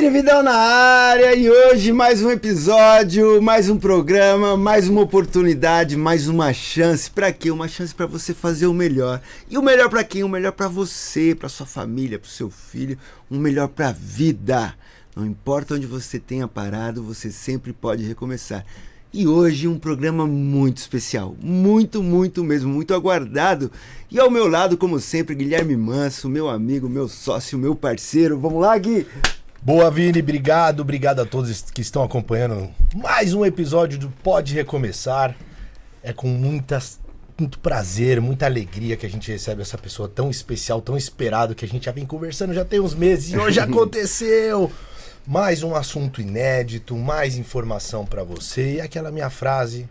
Vini Vidal na área, e hoje mais um episódio, mais um programa, mais uma oportunidade, mais uma chance. Pra quê? Uma chance pra você fazer o melhor. E o melhor pra quem? O melhor pra você, pra sua família, pro seu filho, o melhor pra vida. Não importa onde você tenha parado, você sempre pode recomeçar. E hoje um programa muito especial, muito mesmo, muito aguardado. E ao meu lado, como sempre, Guilherme Manso, meu amigo, meu sócio, meu parceiro. Vamos lá, Gui! Boa, Vini, obrigado a todos que estão acompanhando mais um episódio do Pode Recomeçar. É com muito prazer, muita alegria que a gente recebe essa pessoa tão especial, tão esperado, que a gente já vem conversando já tem uns meses e hoje aconteceu! Mais um assunto inédito, mais informação pra você. E aquela minha frase,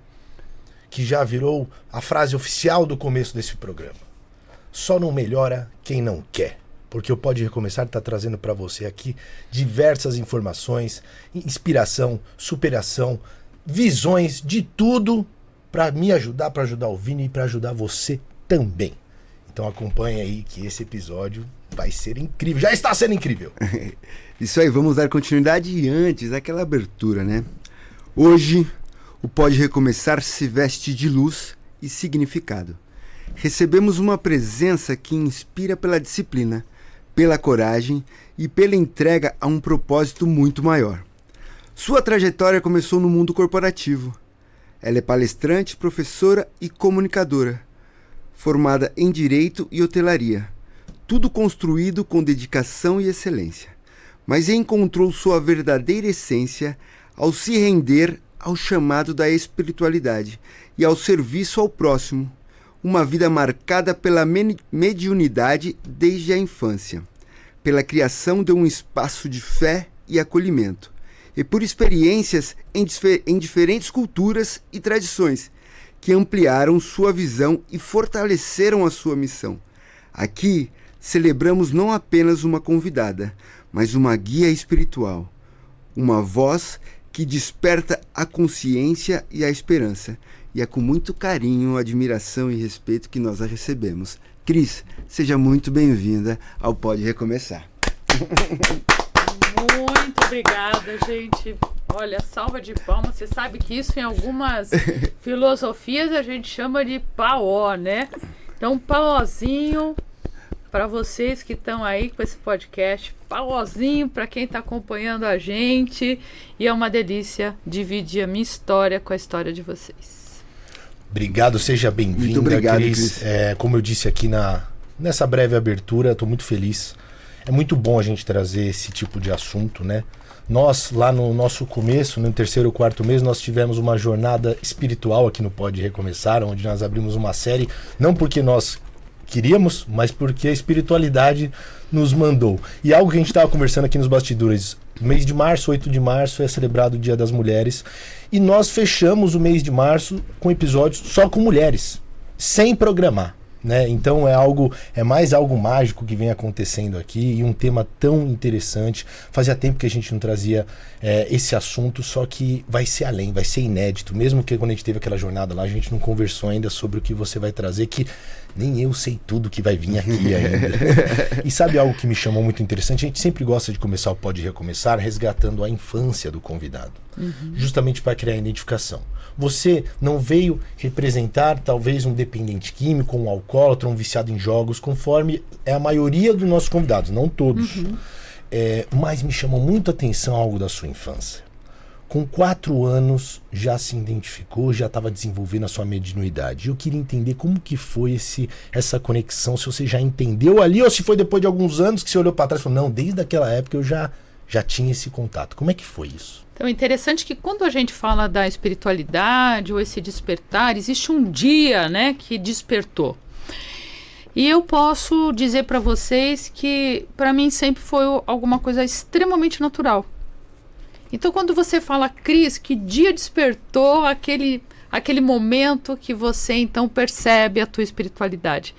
que já virou a frase oficial do começo desse programa. Só não melhora quem não quer. Porque o Pode Recomeçar está trazendo para você aqui diversas informações, inspiração, superação, visões de tudo para me ajudar, para ajudar o Vini e para ajudar você também. Então acompanhe aí que esse episódio vai ser incrível. Já está sendo incrível. Isso aí, vamos dar continuidade e antes aquela abertura, né? Hoje o Pode Recomeçar se veste de luz e significado. Recebemos uma presença que inspira pela disciplina, pela coragem e pela entrega a um propósito muito maior. Sua trajetória começou no mundo corporativo. Ela é palestrante, professora e comunicadora, formada em Direito e Hotelaria. Tudo construído com dedicação e excelência. Mas encontrou sua verdadeira essência ao se render ao chamado da espiritualidade e ao serviço ao próximo. Uma vida marcada pela mediunidade desde a infância, pela criação de um espaço de fé e acolhimento, e por experiências em diferentes culturas e tradições, que ampliaram sua visão e fortaleceram a sua missão. Aqui, celebramos não apenas uma convidada, mas uma guia espiritual, uma voz que desperta a consciência e a esperança. E é com muito carinho, admiração e respeito que nós a recebemos. Cris, seja muito bem-vinda ao Pode Recomeçar. Muito obrigada, gente. Olha, salva de palmas. Você sabe que isso em algumas filosofias a gente chama de paó, né? Então, paózinho para vocês que estão aí com esse podcast, paózinho para quem está acompanhando a gente. E é uma delícia dividir a minha história com a história de vocês. Obrigado, seja bem-vinda, obrigado, Cris. Como eu disse aqui nessa breve abertura, estou muito feliz. É muito bom a gente trazer esse tipo de assunto, né? Nós, lá no nosso começo, no terceiro ou quarto mês, nós tivemos uma jornada espiritual aqui no Pode Recomeçar, onde nós abrimos uma série, não porque nós queríamos, mas porque a espiritualidade nos mandou. E algo que a gente estava conversando aqui nos bastidores, mês de março, 8 de março, é celebrado o Dia das Mulheres, e nós fechamos o mês de março com episódios só com mulheres, sem programar, né? Então é mais algo mágico que vem acontecendo aqui, e um tema tão interessante. Fazia tempo que a gente não trazia esse assunto, só que vai ser além, vai ser inédito, mesmo que quando a gente teve aquela jornada lá, a gente não conversou ainda sobre o que você vai trazer, que nem eu sei tudo que vai vir aqui ainda. E sabe algo que me chamou muito interessante? A gente sempre gosta de começar o Pode Recomeçar resgatando a infância do convidado, justamente para criar identificação. Você não veio representar talvez um dependente químico, um alcoólatra, um viciado em jogos, conforme é a maioria dos nossos convidados, não todos. Mas me chamou muito a atenção algo da sua infância. Com 4 anos já se identificou, já estava desenvolvendo a sua mediunidade. Eu queria entender como que foi essa conexão, se você já entendeu ali ou se foi depois de alguns anos que você olhou para trás e falou, não, desde aquela época eu já tinha esse contato. Como é que foi isso? Então é interessante que quando a gente fala da espiritualidade ou esse despertar, existe um dia, né, que despertou. E eu posso dizer para vocês que para mim sempre foi alguma coisa extremamente natural. Então quando você fala, Cris, que dia despertou aquele momento que você então percebe a tua espiritualidade?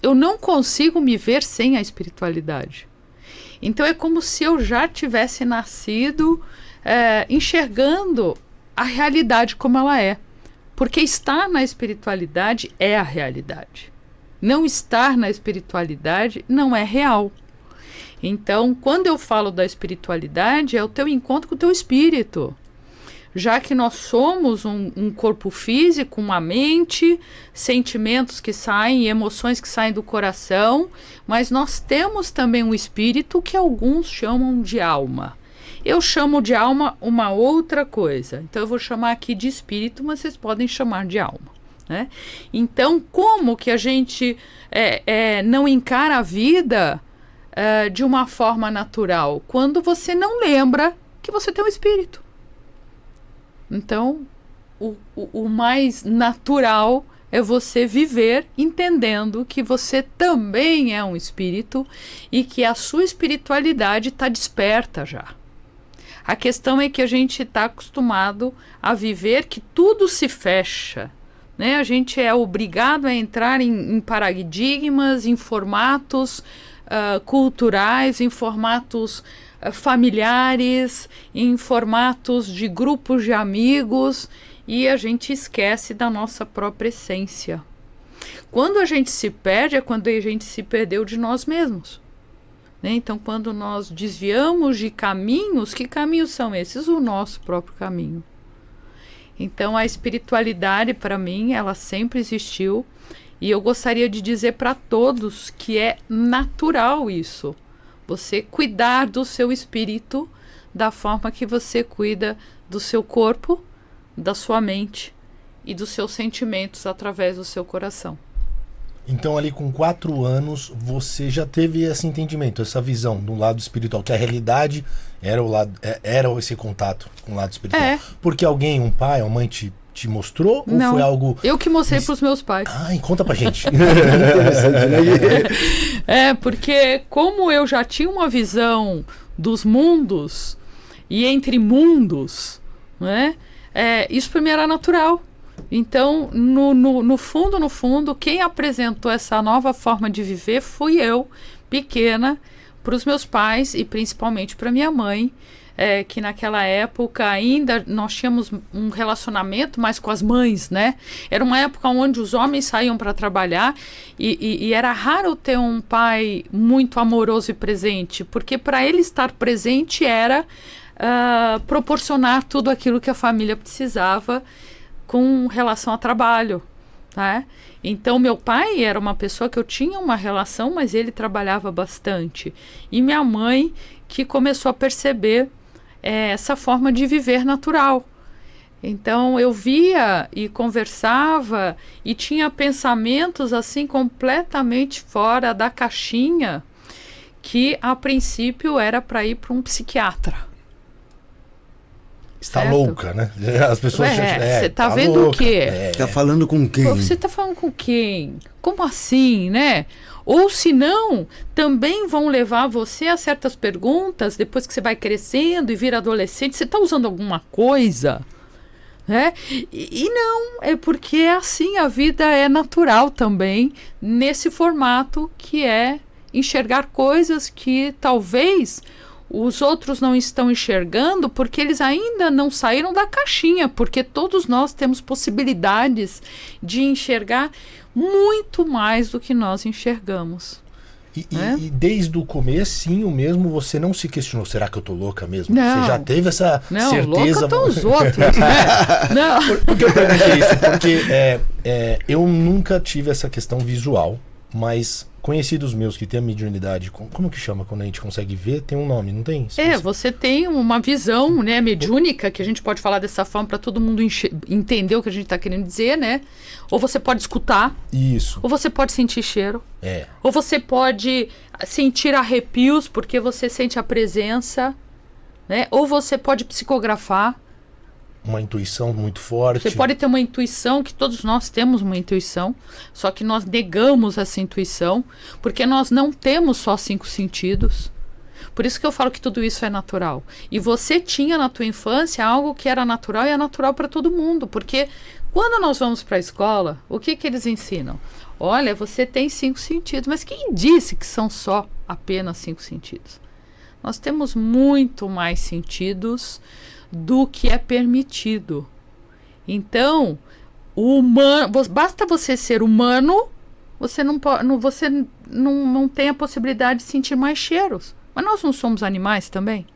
Eu não consigo me ver sem a espiritualidade. Então é como se eu já tivesse nascido enxergando a realidade como ela é. Porque estar na espiritualidade é a realidade. Não estar na espiritualidade não é real. Então, quando eu falo da espiritualidade, é o teu encontro com o teu espírito. Já que nós somos um corpo físico, uma mente, sentimentos que saem, emoções que saem do coração, mas nós temos também um espírito que alguns chamam de alma. Eu chamo de alma uma outra coisa. Então eu vou chamar aqui de espírito, mas vocês podem chamar de alma, né? Então, como que a gente não encara a vida de uma forma natural? Quando você não lembra que você tem um espírito. Então, o mais natural é você viver entendendo que você também é um espírito e que a sua espiritualidade está desperta já. A questão é que a gente está acostumado a viver que tudo se fecha, né? A gente é obrigado a entrar em paradigmas, em formatos culturais, em formatos familiares, em formatos de grupos de amigos, e a gente esquece da nossa própria essência. Quando a gente se perde é quando a gente se perdeu de nós mesmos, né? Então, quando nós desviamos de caminhos, que caminhos são esses? O nosso próprio caminho. Então, a espiritualidade, para mim, ela sempre existiu, e eu gostaria de dizer para todos que é natural isso. Você cuidar do seu espírito da forma que você cuida do seu corpo, da sua mente e dos seus sentimentos através do seu coração. Então, ali com 4 anos, você já teve esse entendimento, essa visão do lado espiritual, que a realidade era esse contato com o lado espiritual. Porque alguém, um pai, uma mãe te mostrou? Não, ou foi algo... eu que mostrei para os meus pais. Ah, conta pra gente. Interessante, né? Porque como eu já tinha uma visão dos mundos e entre mundos, né? Isso para mim era natural. Então, no fundo, quem apresentou essa nova forma de viver fui eu, pequena, para os meus pais e principalmente para minha mãe, que naquela época ainda nós tínhamos um relacionamento mais com as mães, né? Era uma época onde os homens saíam para trabalhar e era raro ter um pai muito amoroso e presente, porque para ele estar presente era proporcionar tudo aquilo que a família precisava com relação ao trabalho, tá? Então, meu pai era uma pessoa que eu tinha uma relação, mas ele trabalhava bastante. E minha mãe que começou a perceber essa forma de viver natural. Então, eu via e conversava e tinha pensamentos assim completamente fora da caixinha, que a princípio era para ir para um psiquiatra. Está certo? Louca, né? As pessoas... Você tá vendo louca. o quê? Tá falando com quem? Você tá falando com quem? Como assim, né? Ou se não, também vão levar você a certas perguntas, depois que você vai crescendo e vira adolescente, você tá usando alguma coisa? Né? E não, é porque assim, a vida é natural também, nesse formato que é enxergar coisas que talvez os outros não estão enxergando porque eles ainda não saíram da caixinha, porque todos nós temos possibilidades de enxergar muito mais do que nós enxergamos. E desde o comecinho mesmo você não se questionou, será que eu tô louca mesmo? Não. Você já teve essa Não, certeza? louca estão os outros, né? Não. Por que eu perguntei isso? Porque eu nunca tive essa questão visual, mas conhecidos meus que têm a mediunidade, como que chama quando a gente consegue ver? Tem um nome, não tem? Você tem uma visão, né, mediúnica, que a gente pode falar dessa forma para todo mundo entender o que a gente está querendo dizer, né? Ou você pode escutar. Isso. Ou você pode sentir cheiro. Ou você pode sentir arrepios porque você sente a presença, né? Ou você pode psicografar. Uma intuição muito forte. Você pode ter uma intuição, que todos nós temos uma intuição, só que nós negamos essa intuição, porque nós não temos só 5 sentidos. Por isso que eu falo que tudo isso é natural. E você tinha na tua infância algo que era natural e é natural para todo mundo, porque quando nós vamos para a escola, o que eles ensinam? Olha, você tem 5 sentidos, mas quem disse que são só apenas 5 sentidos? Nós temos muito mais sentidos do que é permitido. Então, o humano, basta você ser humano, você não tem a possibilidade de sentir mais cheiros, Mas nós não somos animais também?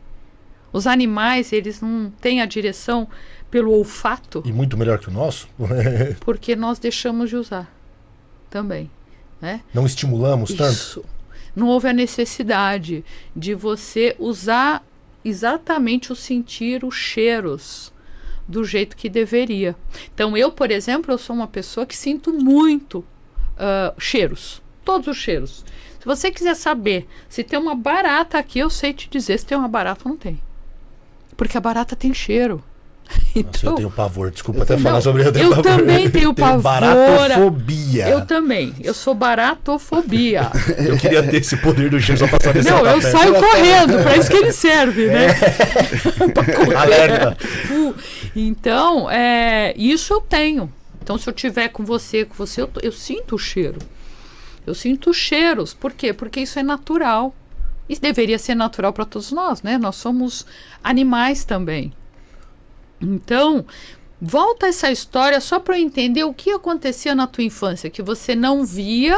Os animais, eles não têm a direção pelo olfato? E muito melhor que o nosso? Porque nós deixamos de usar também, né? Não estimulamos tanto? Isso. Não houve a necessidade de você usar exatamente o sentir os cheiros do jeito que deveria. Então eu, por exemplo, eu sou uma pessoa que sinto muito cheiros, todos os cheiros. Se você quiser saber se tem uma barata aqui, eu sei te dizer se tem uma barata ou não tem. Porque a barata tem cheiro. Então, nossa, eu tenho pavor, desculpa até falar sobre eu também tenho pavor. Baratofobia. Eu também. Eu sou baratofobia. Eu queria ter esse poder do cheiro só pra saber se não, eu saio correndo, pra isso que ele serve, né? Alerta. Então, isso eu tenho. Então, se eu tiver com você, eu sinto o cheiro. Eu sinto cheiros. Por quê? Porque isso é natural. Isso deveria ser natural para todos nós, né? Nós somos animais também. Então, volta essa história só para eu entender o que acontecia na tua infância, que você não via.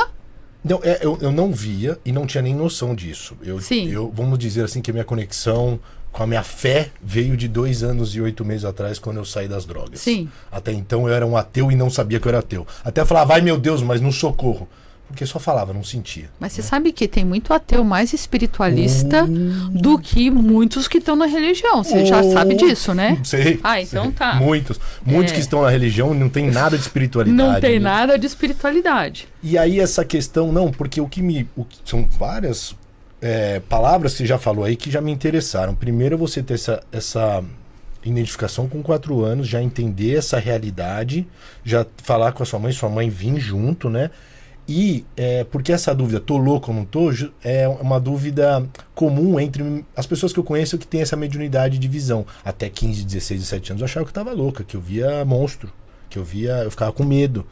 Não, eu não via e não tinha nem noção disso. Vamos dizer assim que a minha conexão com a minha fé veio de 2 anos e 8 meses atrás, quando eu saí das drogas. Sim. Até então eu era um ateu e não sabia que eu era ateu. Até falava, ai meu Deus, mas no socorro. Porque só falava, não sentia. Mas você sabe que tem muito ateu mais espiritualista do que muitos que estão na religião. Você já sabe disso, né? Sei. Então tá. Muitos que estão na religião não tem nada de espiritualidade. Não tem nada de espiritualidade. E aí essa questão, porque são várias palavras que você já falou aí que já me interessaram. Primeiro você ter essa identificação com 4 anos, já entender essa realidade, já falar com a sua mãe vir junto, né? E porque essa dúvida, tô louco ou não tô, é uma dúvida comum entre as pessoas que eu conheço que tem essa mediunidade de visão. Até 15, 16, 17 anos eu achava que eu tava louca, que eu via monstro, eu ficava com medo.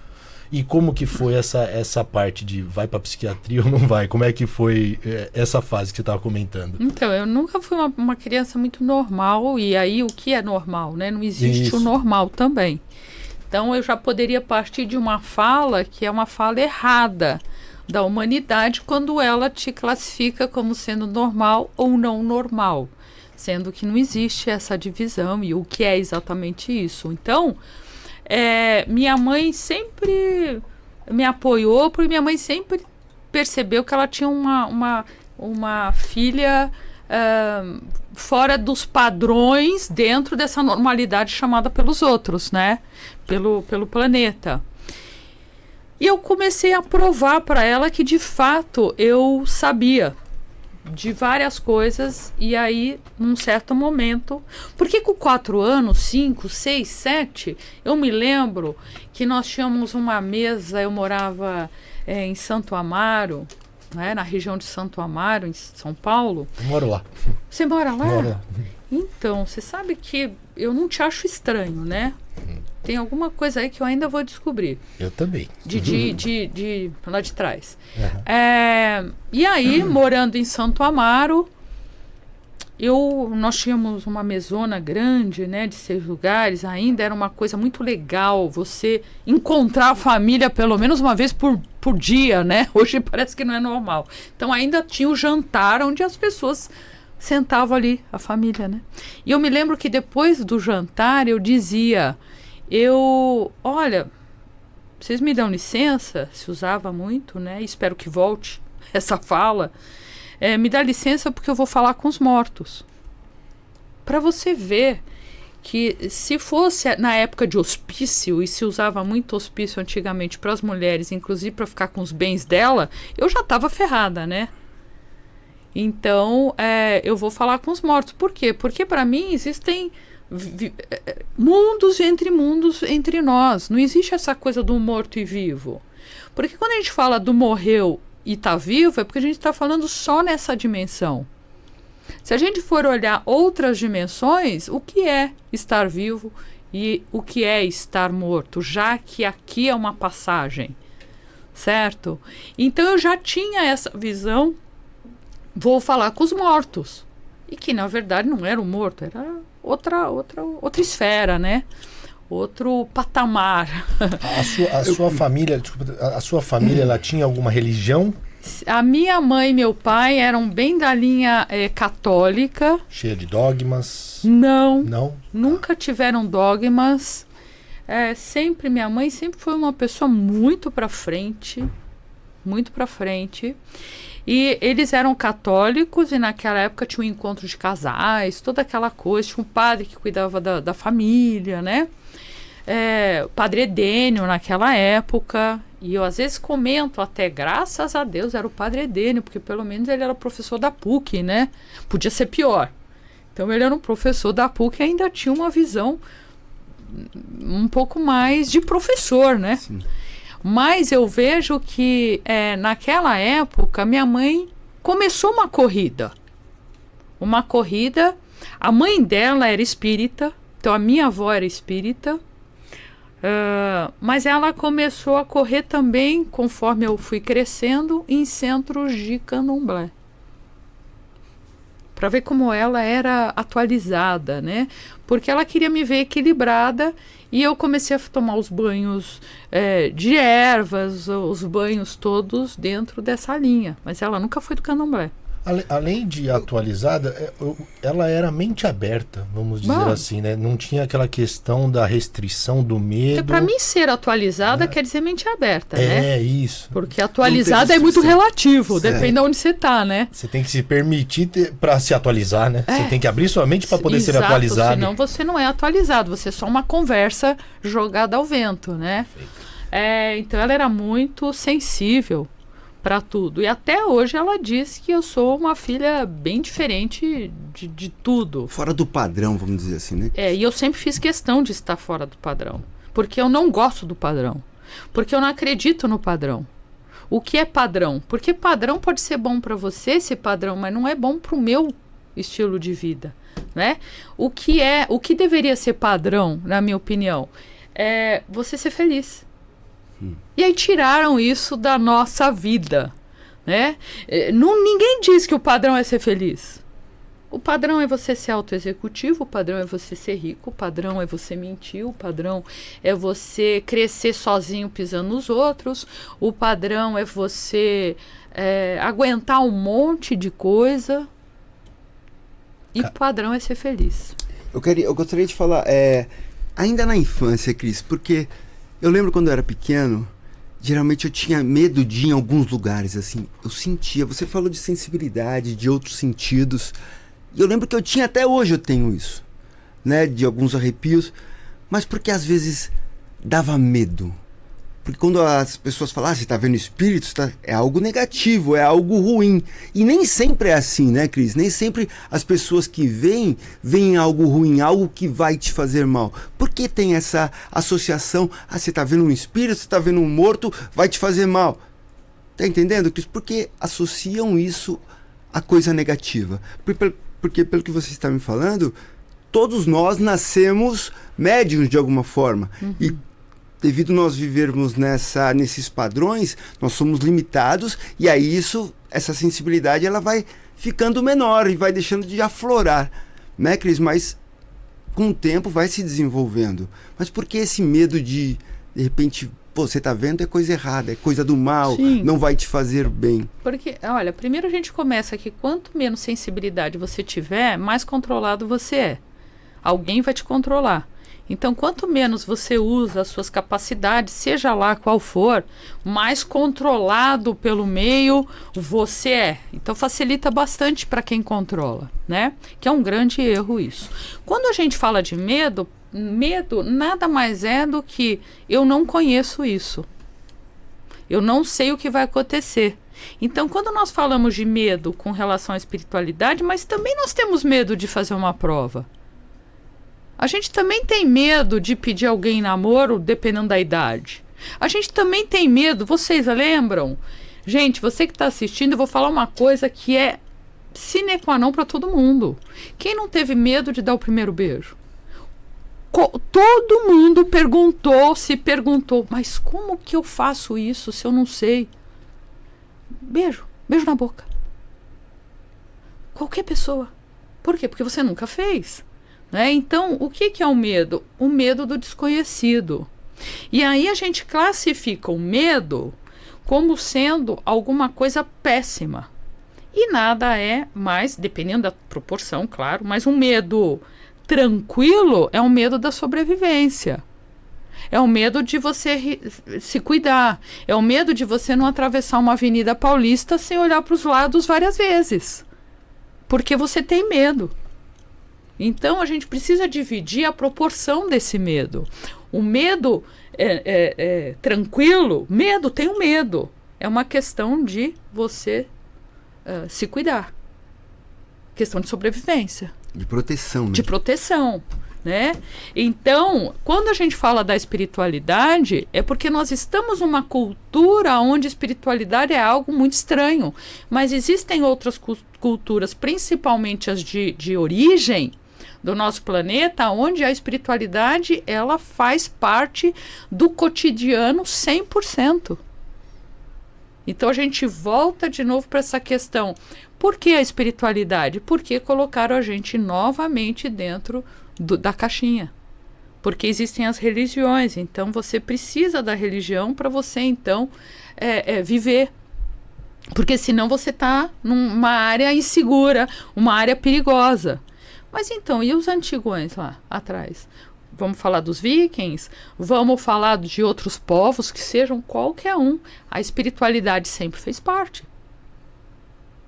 E como que foi essa parte de vai pra psiquiatria ou não vai? Como é que foi essa fase que você tava comentando? Então, eu nunca fui uma criança muito normal, e aí o que é normal, né? Não existe o normal também. Então, eu já poderia partir de uma fala que é uma fala errada da humanidade quando ela te classifica como sendo normal ou não normal, sendo que não existe essa divisão e o que é exatamente isso. Então, minha mãe sempre me apoiou, porque minha mãe sempre percebeu que ela tinha uma filha fora dos padrões dentro dessa normalidade chamada pelos outros, né? Pelo planeta. E eu comecei a provar para ela que de fato eu sabia de várias coisas, e aí num certo momento, porque com 4 anos, 5, 6, 7, eu me lembro que nós tínhamos uma mesa, eu morava em Santo Amaro, né, na região de Santo Amaro, em São Paulo. Eu moro lá. Você mora lá? Moro lá. Então, você sabe que eu não te acho estranho, né? Tem alguma coisa aí que eu ainda vou descobrir. Eu também. De lá de trás. E aí, morando em Santo Amaro, nós tínhamos uma mesona grande, né, de 6 lugares. Ainda era uma coisa muito legal você encontrar a família pelo menos uma vez por dia, né? Hoje parece que não é normal. Então ainda tinha o jantar onde as pessoas sentavam ali, a família, né? E eu me lembro que depois do jantar eu dizia, olha, vocês me dão licença? Se usava muito, né? Espero que volte essa fala. Me dá licença porque eu vou falar com os mortos. Para você ver que se fosse na época de hospício, e se usava muito hospício antigamente para as mulheres, inclusive para ficar com os bens dela, eu já estava ferrada, né? Então, eu vou falar com os mortos. Por quê? Porque para mim existem mundos entre nós. Não existe essa coisa do morto e vivo. Porque quando a gente fala do morreu e está vivo, é porque a gente está falando só nessa dimensão. Se a gente for olhar outras dimensões, o que é estar vivo e o que é estar morto, já que aqui é uma passagem, certo? Então eu já tinha essa visão, vou falar com os mortos, e que na verdade não era o morto, era outra esfera, né? Outro patamar. A sua família, desculpa, a sua família, ela tinha alguma religião? A minha mãe e meu pai eram bem da linha católica. Cheia de dogmas? Não. Não? Nunca tiveram dogmas. Minha mãe sempre foi uma pessoa muito para frente. Muito para frente. E eles eram católicos e naquela época tinha um encontro de casais, toda aquela coisa. Tinha um padre que cuidava da família, né? O padre Edênio naquela época. E eu às vezes comento até, graças a Deus, era o padre Edênio, porque pelo menos ele era professor da PUC, né? Podia ser pior. Então ele era um professor da PUC e ainda tinha uma visão um pouco mais de professor, né? Sim. Mas eu vejo que naquela época minha mãe começou uma corrida. Uma corrida. A mãe dela era espírita, então a minha avó era espírita. Mas ela começou a correr também, conforme eu fui crescendo, em centros de candomblé. Para ver como ela era atualizada, né? Porque ela queria me ver equilibrada e eu comecei a tomar os banhos de ervas, os banhos todos dentro dessa linha. Mas ela nunca foi do candomblé. Além de atualizada, ela era mente aberta, vamos dizer assim, né? Não tinha aquela questão da restrição, do medo. Porque para mim ser atualizada quer dizer mente aberta, né? É, isso. Porque atualizada é muito relativo, depende de onde você tá, né? Você tem que se permitir para se atualizar, né? Você tem que abrir sua mente para poder ser atualizado. Senão você não é atualizado, você é só uma conversa jogada ao vento, né? Então ela era muito sensível para tudo. E até hoje ela diz que eu sou uma filha bem diferente de tudo. Fora do padrão, vamos dizer assim, né? E eu sempre fiz questão de estar fora do padrão. Porque eu não gosto do padrão. Porque eu não acredito no padrão. O que é padrão? Porque padrão pode ser bom para você, esse padrão, mas não é bom para o meu estilo de vida, né? O que deveria ser padrão, na minha opinião, é você ser feliz. E aí tiraram isso da nossa vida, né? Ninguém diz que o padrão é ser feliz. O padrão é você ser autoexecutivo, o padrão é você ser rico, o padrão é você mentir, o padrão é você crescer sozinho pisando nos outros, o padrão é você aguentar um monte de coisa. E o padrão é ser feliz. Eu gostaria de falar, ainda na infância, Cris, porque eu lembro quando eu era pequeno, geralmente eu tinha medo de ir em alguns lugares, assim. Eu sentia, você falou de sensibilidade, de outros sentidos. E eu lembro que eu tinha, até hoje eu tenho isso, né? De alguns arrepios, mas porque às vezes dava medo. Porque quando as pessoas falam, você tá vendo espíritos, é algo negativo, é algo ruim. E nem sempre é assim, né, Cris? Nem sempre as pessoas que veem algo ruim, algo que vai te fazer mal. Por que tem essa associação? Você tá vendo um espírito, você tá vendo um morto, vai te fazer mal. Tá entendendo, Cris? Porque associam isso a coisa negativa. Porque pelo que você está me falando, todos nós nascemos médiuns de alguma forma. E devido nós vivermos nesses padrões, nós somos limitados, e aí essa sensibilidade ela vai ficando menor e vai deixando de aflorar, né, Cris? Mas com o tempo vai se desenvolvendo. Mas por que esse medo de repente, você tá vendo é coisa errada, é coisa do mal, Sim. Não vai te fazer bem? Porque, olha, primeiro a gente começa que quanto menos sensibilidade você tiver, mais controlado você é. Alguém vai te controlar. Então, quanto menos você usa as suas capacidades, seja lá qual for, mais controlado pelo meio você é. Então, facilita bastante para quem controla, né? Que é um grande erro isso. Quando a gente fala de medo nada mais é do que eu não conheço isso. Eu não sei o que vai acontecer. Então, quando nós falamos de medo com relação à espiritualidade, mas também nós temos medo de fazer uma prova. A gente também tem medo de pedir alguém em namoro, dependendo da idade. A gente também tem medo, vocês lembram? Gente, você que está assistindo, eu vou falar uma coisa que é sine qua non para todo mundo. Quem não teve medo de dar o primeiro beijo? Todo mundo se perguntou, mas como que eu faço isso se eu não sei? Beijo na boca. Qualquer pessoa. Por quê? Porque você nunca fez. Né? Então, o que é o medo? O medo do desconhecido. E aí a gente classifica o medo como sendo alguma coisa péssima. E nada é mais, dependendo da proporção, claro, mas um medo tranquilo é um medo da sobrevivência. É o medo de você se cuidar. É o medo de você não atravessar uma avenida paulista sem olhar para os lados várias vezes. Porque você tem medo. Então, a gente precisa dividir a proporção desse medo. O medo tranquilo, tem um medo. É uma questão de você se cuidar. Questão de sobrevivência. De proteção, né? De proteção. Né? Então, quando a gente fala da espiritualidade, é porque nós estamos numa cultura onde espiritualidade é algo muito estranho. Mas existem outras culturas, principalmente as de origem do nosso planeta, onde a espiritualidade ela faz parte do cotidiano 100%. Então a gente volta de novo para essa questão. Por que a espiritualidade? Porque colocaram a gente novamente dentro da caixinha. Porque existem as religiões, então você precisa da religião para você então viver. Porque senão você está numa área insegura, uma área perigosa. Mas então, e os antigões lá atrás? Vamos falar dos vikings? Vamos falar de outros povos que sejam qualquer um. A espiritualidade sempre fez parte.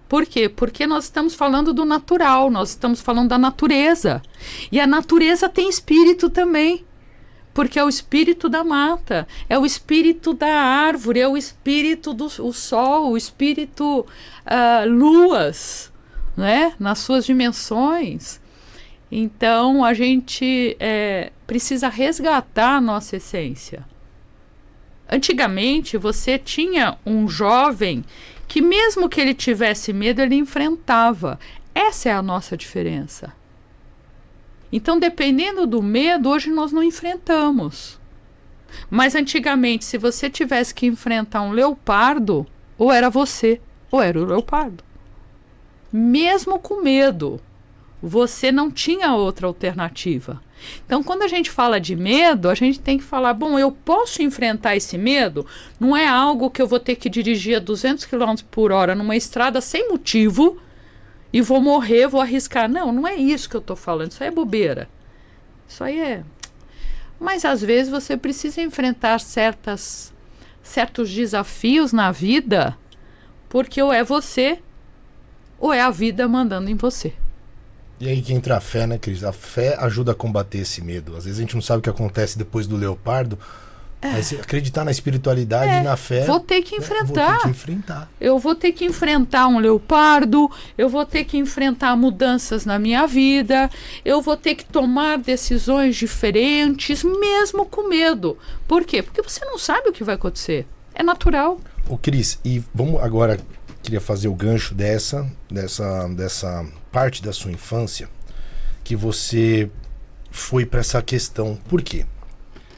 Por quê? Porque nós estamos falando do natural, nós estamos falando da natureza. E a natureza tem espírito também. Porque é o espírito da mata, é o espírito da árvore, é o espírito do sol, o espírito luas, né? Nas suas dimensões. Então, a gente precisa resgatar a nossa essência. Antigamente, você tinha um jovem que mesmo que ele tivesse medo, ele enfrentava. Essa é a nossa diferença. Então, dependendo do medo, hoje nós não enfrentamos. Mas antigamente, se você tivesse que enfrentar um leopardo, ou era você, ou era o leopardo. Mesmo com medo, você não tinha outra alternativa. Então, quando a gente fala de medo, a gente tem que falar, bom, eu posso enfrentar esse medo? Não é algo que eu vou ter que dirigir a 200 km por hora numa estrada sem motivo e vou morrer, vou arriscar. Não, não é isso que eu estou falando, isso aí é bobeira. Isso aí é... Mas, às vezes, você precisa enfrentar certos desafios na vida, porque ou é você, ou é a vida mandando em você. E aí que entra a fé, né, Cris? A fé ajuda a combater esse medo. Às vezes a gente não sabe o que acontece depois do leopardo, mas acreditar na espiritualidade e na fé... Vou ter que enfrentar. Vou ter que enfrentar. Eu vou ter que enfrentar um leopardo, eu vou ter que enfrentar mudanças na minha vida, eu vou ter que tomar decisões diferentes, mesmo com medo. Por quê? Porque você não sabe o que vai acontecer. É natural. Ô, Cris, e vamos agora... Queria fazer o gancho dessa parte da sua infância que você foi para essa questão. Por quê?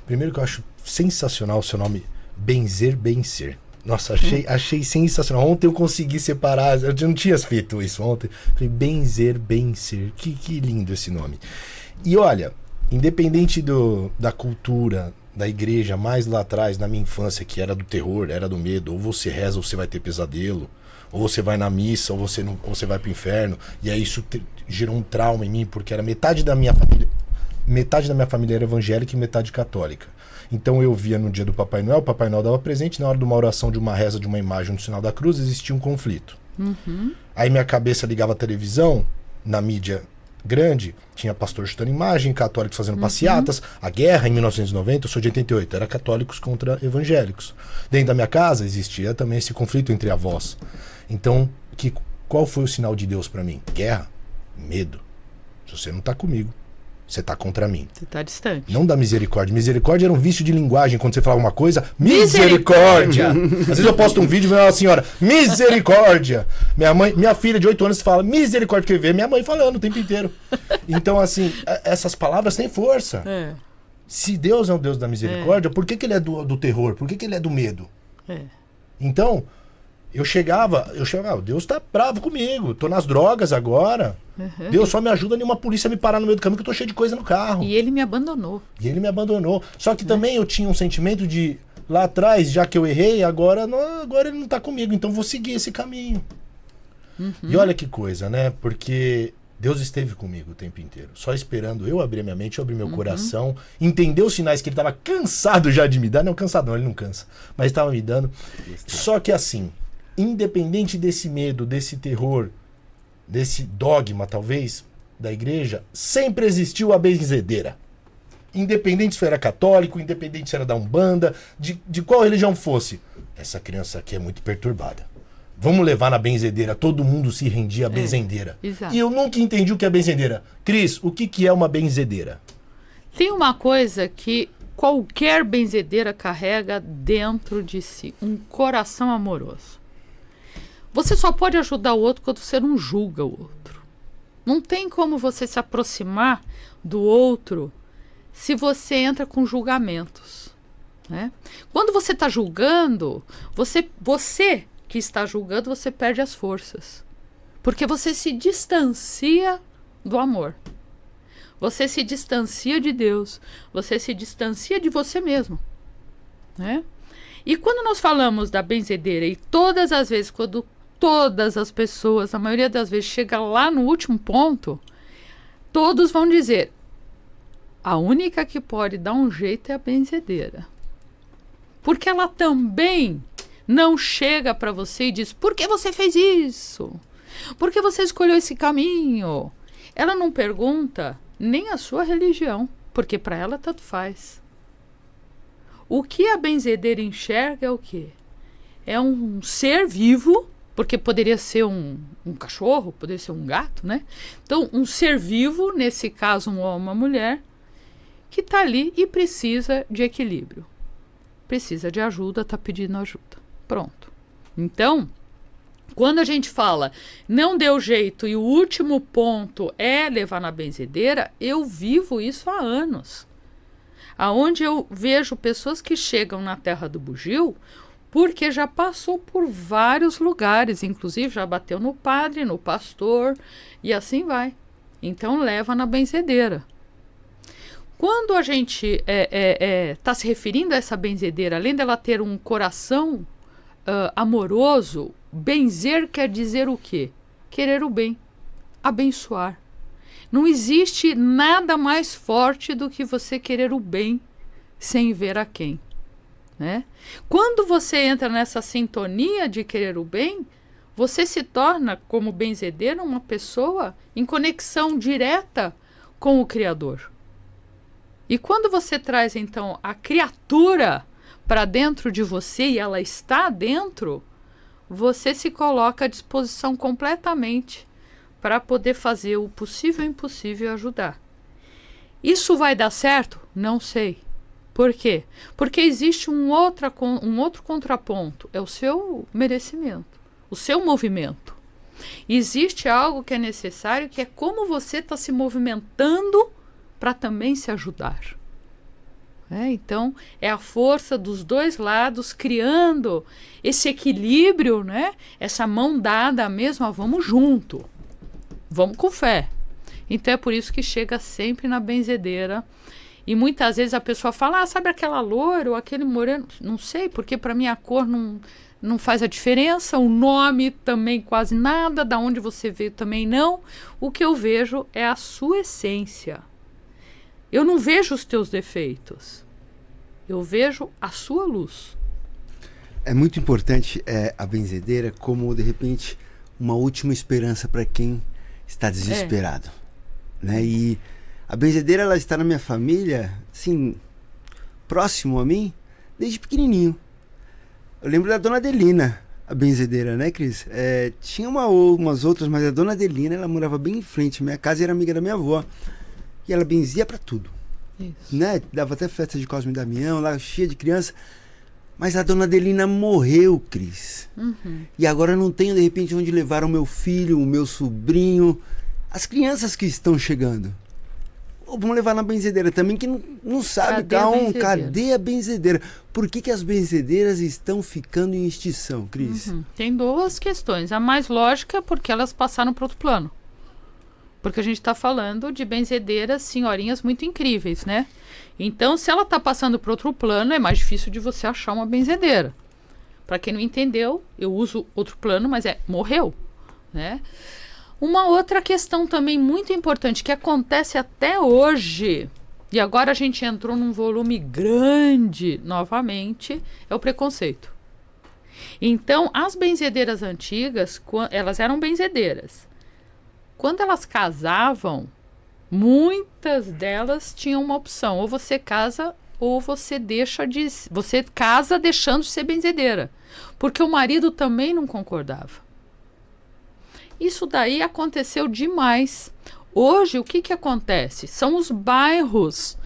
Primeiro que eu acho sensacional o seu nome, Benzer Bencer. Nossa, achei sensacional. Ontem eu consegui separar, eu não tinha feito isso ontem. Falei, Benzer Bencer. Que lindo esse nome. E olha, independente da cultura, da igreja, mais lá atrás, na minha infância, que era do terror, era do medo, ou você reza ou você vai ter pesadelo, ou você vai na missa, ou você vai pro inferno, e aí isso gerou um trauma em mim, porque era metade da minha família era evangélica e metade católica. Então eu via no dia do Papai Noel, o Papai Noel dava presente, na hora de uma oração, de uma reza, de uma imagem, do sinal da cruz, existia um conflito. Aí minha cabeça ligava a televisão, na mídia grande, tinha pastor chutando imagem, católicos fazendo passeatas, a guerra em 1990, eu sou de 88, era católicos contra evangélicos. Dentro da minha casa existia também esse conflito entre avós. Então, qual foi o sinal de Deus para mim? Guerra, medo. Se você não tá comigo, você tá contra mim. Você tá distante. Não dá misericórdia. Misericórdia era um vício de linguagem. Quando você falava uma coisa, misericórdia! Às vezes eu posto um vídeo e vem uma senhora, misericórdia! Minha filha de 8 anos fala, misericórdia, porque vê minha mãe falando o tempo inteiro. Então, assim, essas palavras têm força. Se Deus é o Deus da misericórdia, por que ele é do terror? Por que ele é do medo? Então, eu chegava, Deus tá bravo comigo, tô nas drogas agora. Deus só me ajuda nenhuma polícia me parar no meio do caminho que eu tô cheio de coisa no carro. E ele me abandonou. Só que também eu tinha um sentimento de lá atrás, já que eu errei, agora ele não tá comigo, então vou seguir esse caminho. E olha que coisa, né? Porque Deus esteve comigo o tempo inteiro, só esperando eu abrir minha mente, eu abrir meu coração, entender os sinais que ele estava cansado já de me dar. Não, cansado não, ele não cansa, mas estava me dando. Só que assim, independente desse medo, desse terror, desse dogma talvez da igreja, sempre existiu a benzedeira. Independente se era católico, independente se era da Umbanda, de qual religião fosse. Essa criança aqui é muito perturbada. Vamos levar na benzedeira. Todo mundo se rendia à benzedeira. Exato. E eu nunca entendi o que é benzedeira. Cris, o que é uma benzedeira? Tem uma coisa que qualquer benzedeira carrega dentro de si, um coração amoroso. Você só pode ajudar o outro quando você não julga o outro. Não tem como você se aproximar do outro se você entra com julgamentos, né? Quando você está julgando, você que está julgando, você perde as forças. Porque você se distancia do amor. Você se distancia de Deus. Você se distancia de você mesmo, né? E quando nós falamos da benzedeira, e todas as vezes, quando todas as pessoas, a maioria das vezes, chega lá no último ponto, todos vão dizer: a única que pode dar um jeito é a benzedeira. Porque ela também não chega para você e diz: por que você fez isso? Por que você escolheu esse caminho? Ela não pergunta nem a sua religião, porque para ela tanto faz. O que a benzedeira enxerga é o quê? É um ser vivo, porque poderia ser um cachorro, poderia ser um gato, né? Então, um ser vivo, nesse caso um homem ou uma mulher, que está ali e precisa de equilíbrio. Precisa de ajuda, está pedindo ajuda. Pronto. Então, quando a gente fala não deu jeito e o último ponto é levar na benzedeira, eu vivo isso há anos. Aonde eu vejo pessoas que chegam na terra do bugio porque já passou por vários lugares, inclusive já bateu no padre, no pastor e assim vai. Então leva na benzedeira. Quando a gente está se referindo a essa benzedeira, além dela ter um coração amoroso, benzer quer dizer o quê? Querer o bem, abençoar. Não existe nada mais forte do que você querer o bem sem ver a quem, né? Quando você entra nessa sintonia de querer o bem, você se torna, como benzedeira, uma pessoa em conexão direta com o Criador. E quando você traz, então, a criatura para dentro de você e ela está dentro, você se coloca à disposição completamente para poder fazer o possível e o impossível e ajudar. Isso vai dar certo? Não sei. Por quê? Porque existe um outro contraponto. É o seu merecimento, o seu movimento. Existe algo que é necessário, que é como você está se movimentando para também se ajudar. Então, é a força dos dois lados criando esse equilíbrio, né? Essa mão dada mesmo, vamos junto, vamos com fé. Então, é por isso que chega sempre na benzedeira. E muitas vezes a pessoa fala: sabe aquela loira ou aquele moreno? Não sei, porque para mim a cor não faz a diferença, o nome também quase nada, da onde você veio também não. O que eu vejo é a sua essência. Eu não vejo os teus defeitos. Eu vejo a sua luz. É muito importante a benzedeira como, de repente, uma última esperança para quem está desesperado. Né? E a benzedeira, ela está na minha família, assim, próximo a mim, desde pequenininho. Eu lembro da Dona Adelina, a benzedeira, né, Cris? Tinha umas outras, mas a Dona Adelina, ela morava bem em frente. Minha casa era amiga da minha avó. E ela benzia para tudo. Isso. Né? Dava até festa de Cosme e Damião, lá cheia de criança. Mas a Dona Adelina morreu, Cris. E agora não tenho, de repente, onde levar o meu filho, o meu sobrinho, as crianças que estão chegando. Vamos levar na benzedeira também, que não sabe, cadê a benzedeira? Por que as benzedeiras estão ficando em extinção, Cris? Tem duas questões. A mais lógica é porque elas passaram para outro plano. Porque a gente está falando de benzedeiras, senhorinhas muito incríveis, né? Então, se ela está passando para outro plano, é mais difícil de você achar uma benzedeira. Para quem não entendeu, eu uso outro plano, mas morreu, né? Uma outra questão também muito importante que acontece até hoje, e agora a gente entrou num volume grande novamente, é o preconceito. Então, as benzedeiras antigas, elas eram benzedeiras. Quando elas casavam, muitas delas tinham uma opção: ou você casa ou você casa deixando de ser benzedeira, porque o marido também não concordava. Isso daí aconteceu demais. Hoje, o que acontece? São os bairros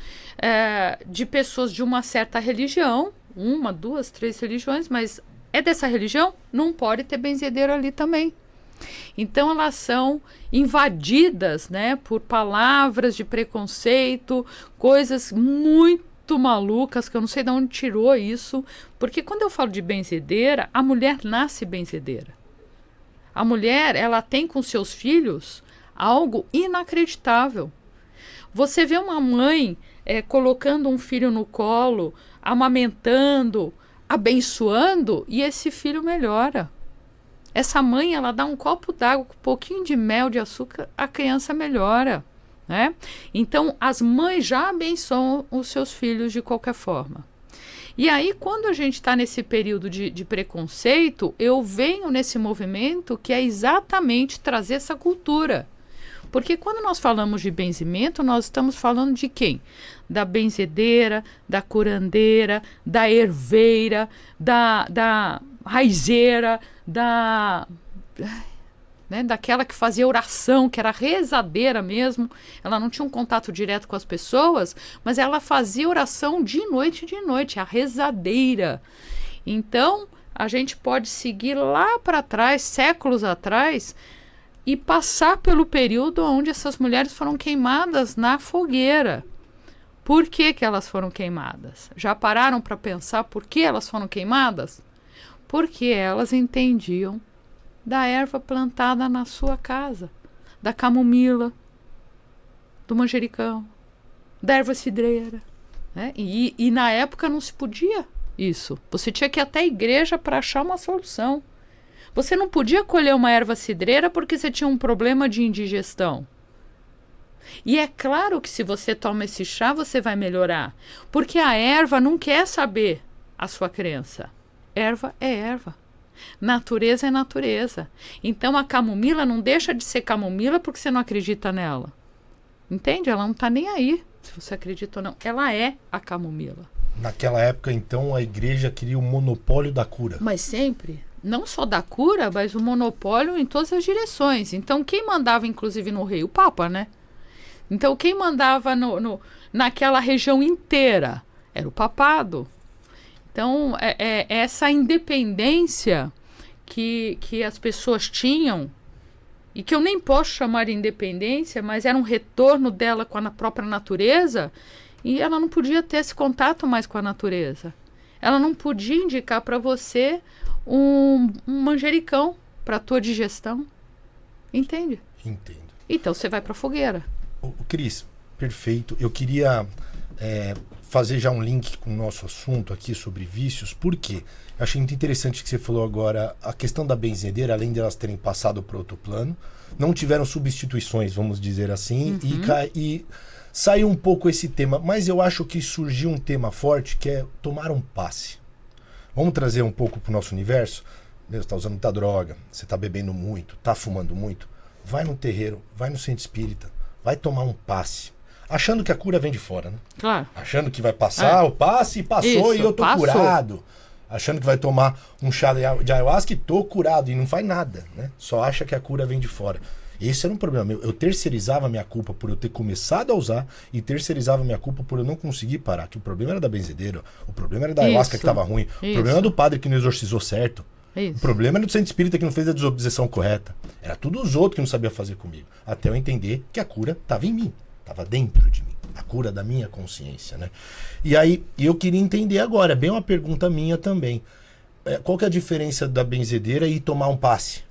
de pessoas de uma certa religião, 1, 2, 3 religiões, mas é dessa religião, não pode ter benzedeira ali também. Então elas são invadidas, né, por palavras de preconceito, coisas muito malucas, que eu não sei de onde tirou isso, porque quando eu falo de benzedeira, a mulher nasce benzedeira. A mulher, ela tem com seus filhos algo inacreditável. Você vê uma mãe colocando um filho no colo, amamentando, abençoando, e esse filho melhora. Essa mãe, ela dá um copo d'água com um pouquinho de mel, de açúcar, a criança melhora, né? Então, as mães já abençoam os seus filhos de qualquer forma. E aí, quando a gente está nesse período de preconceito, eu venho nesse movimento que é exatamente trazer essa cultura. Porque quando nós falamos de benzimento, nós estamos falando de quem? Da benzedeira, da curandeira, da herveira, da raizeira, daquela que fazia oração, que era rezadeira mesmo. Ela não tinha um contato direto com as pessoas, mas ela fazia oração de noite, a rezadeira. Então, a gente pode seguir lá para trás, séculos atrás, e passar pelo período onde essas mulheres foram queimadas na fogueira. Por que elas foram queimadas? Já pararam para pensar por que elas foram queimadas? Porque elas entendiam da erva plantada na sua casa, da camomila, do manjericão, da erva cidreira, né? E na época não se podia isso. Você tinha que ir até a igreja para achar uma solução. Você não podia colher uma erva cidreira porque você tinha um problema de indigestão. E é claro que se você toma esse chá, você vai melhorar. Porque a erva não quer saber a sua crença. Erva é erva. Natureza é natureza. Então a camomila não deixa de ser camomila porque você não acredita nela. Entende? Ela não está nem aí se você acredita ou não. Ela é a camomila. Naquela época, então, a igreja queria o monopólio da cura. Mas sempre. Não só da cura, mas o monopólio em todas as direções. Então, quem mandava, inclusive, no rei? O Papa, né? Então, quem mandava naquela região inteira era o papado. Então, essa independência que as pessoas tinham, e que eu nem posso chamar de independência, mas era um retorno dela com a própria natureza, e ela não podia ter esse contato mais com a natureza. Ela não podia indicar para você um manjericão para a tua digestão. Entende? Entendo. Então você vai para a fogueira. Cris, perfeito. Eu queria fazer já um link com o nosso assunto aqui sobre vícios. Por quê? Eu achei muito interessante que você falou agora a questão da benzedeira, além de elas terem passado para outro plano, não tiveram substituições, vamos dizer assim, e saiu um pouco esse tema. Mas eu acho que surgiu um tema forte que é tomar um passe. Vamos trazer um pouco para o nosso universo? Você está usando muita droga, você está bebendo muito, está fumando muito. Vai no terreiro, vai no centro espírita, vai tomar um passe. Achando que a cura vem de fora, né? Claro. Achando que vai passar o passe, passou e eu tô curado. Achando que vai tomar um chá de ayahuasca e tô curado. E não faz nada, né? Só acha que a cura vem de fora. Esse era um problema meu. Eu terceirizava a minha culpa por eu ter começado a usar e terceirizava a minha culpa por eu não conseguir parar. Que o problema era da benzedeira, o problema era da ayahuasca que estava ruim, o problema era do padre que não exorcizou certo. O problema era do centro espírita que não fez a desobsessão correta. Era tudo os outros que não sabiam fazer comigo. Até eu entender que a cura estava em mim, estava dentro de mim. A cura da minha consciência, né? E aí, eu queria entender agora, bem uma pergunta minha também. Qual que é a diferença da benzedeira e tomar um passe?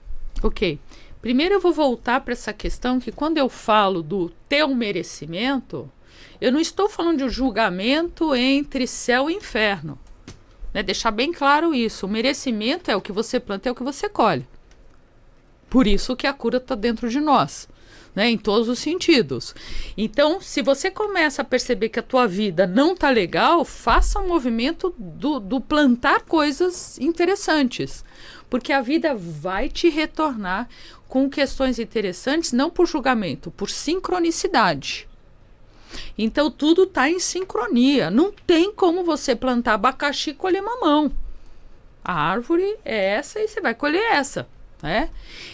Ok. Primeiro eu vou voltar para essa questão que quando eu falo do teu merecimento, eu não estou falando de um julgamento entre céu e inferno. Né? Deixar bem claro isso. O merecimento é o que você planta, é o que você colhe. Por isso que a cura está dentro de nós. Né, em todos os sentidos. Então, se você começa a perceber que a tua vida não está legal, faça um movimento do plantar coisas interessantes. Porque a vida vai te retornar com questões interessantes, não por julgamento, por sincronicidade. Então, tudo está em sincronia. Não tem como você plantar abacaxi e colher mamão. A árvore é essa e você vai colher essa. Né?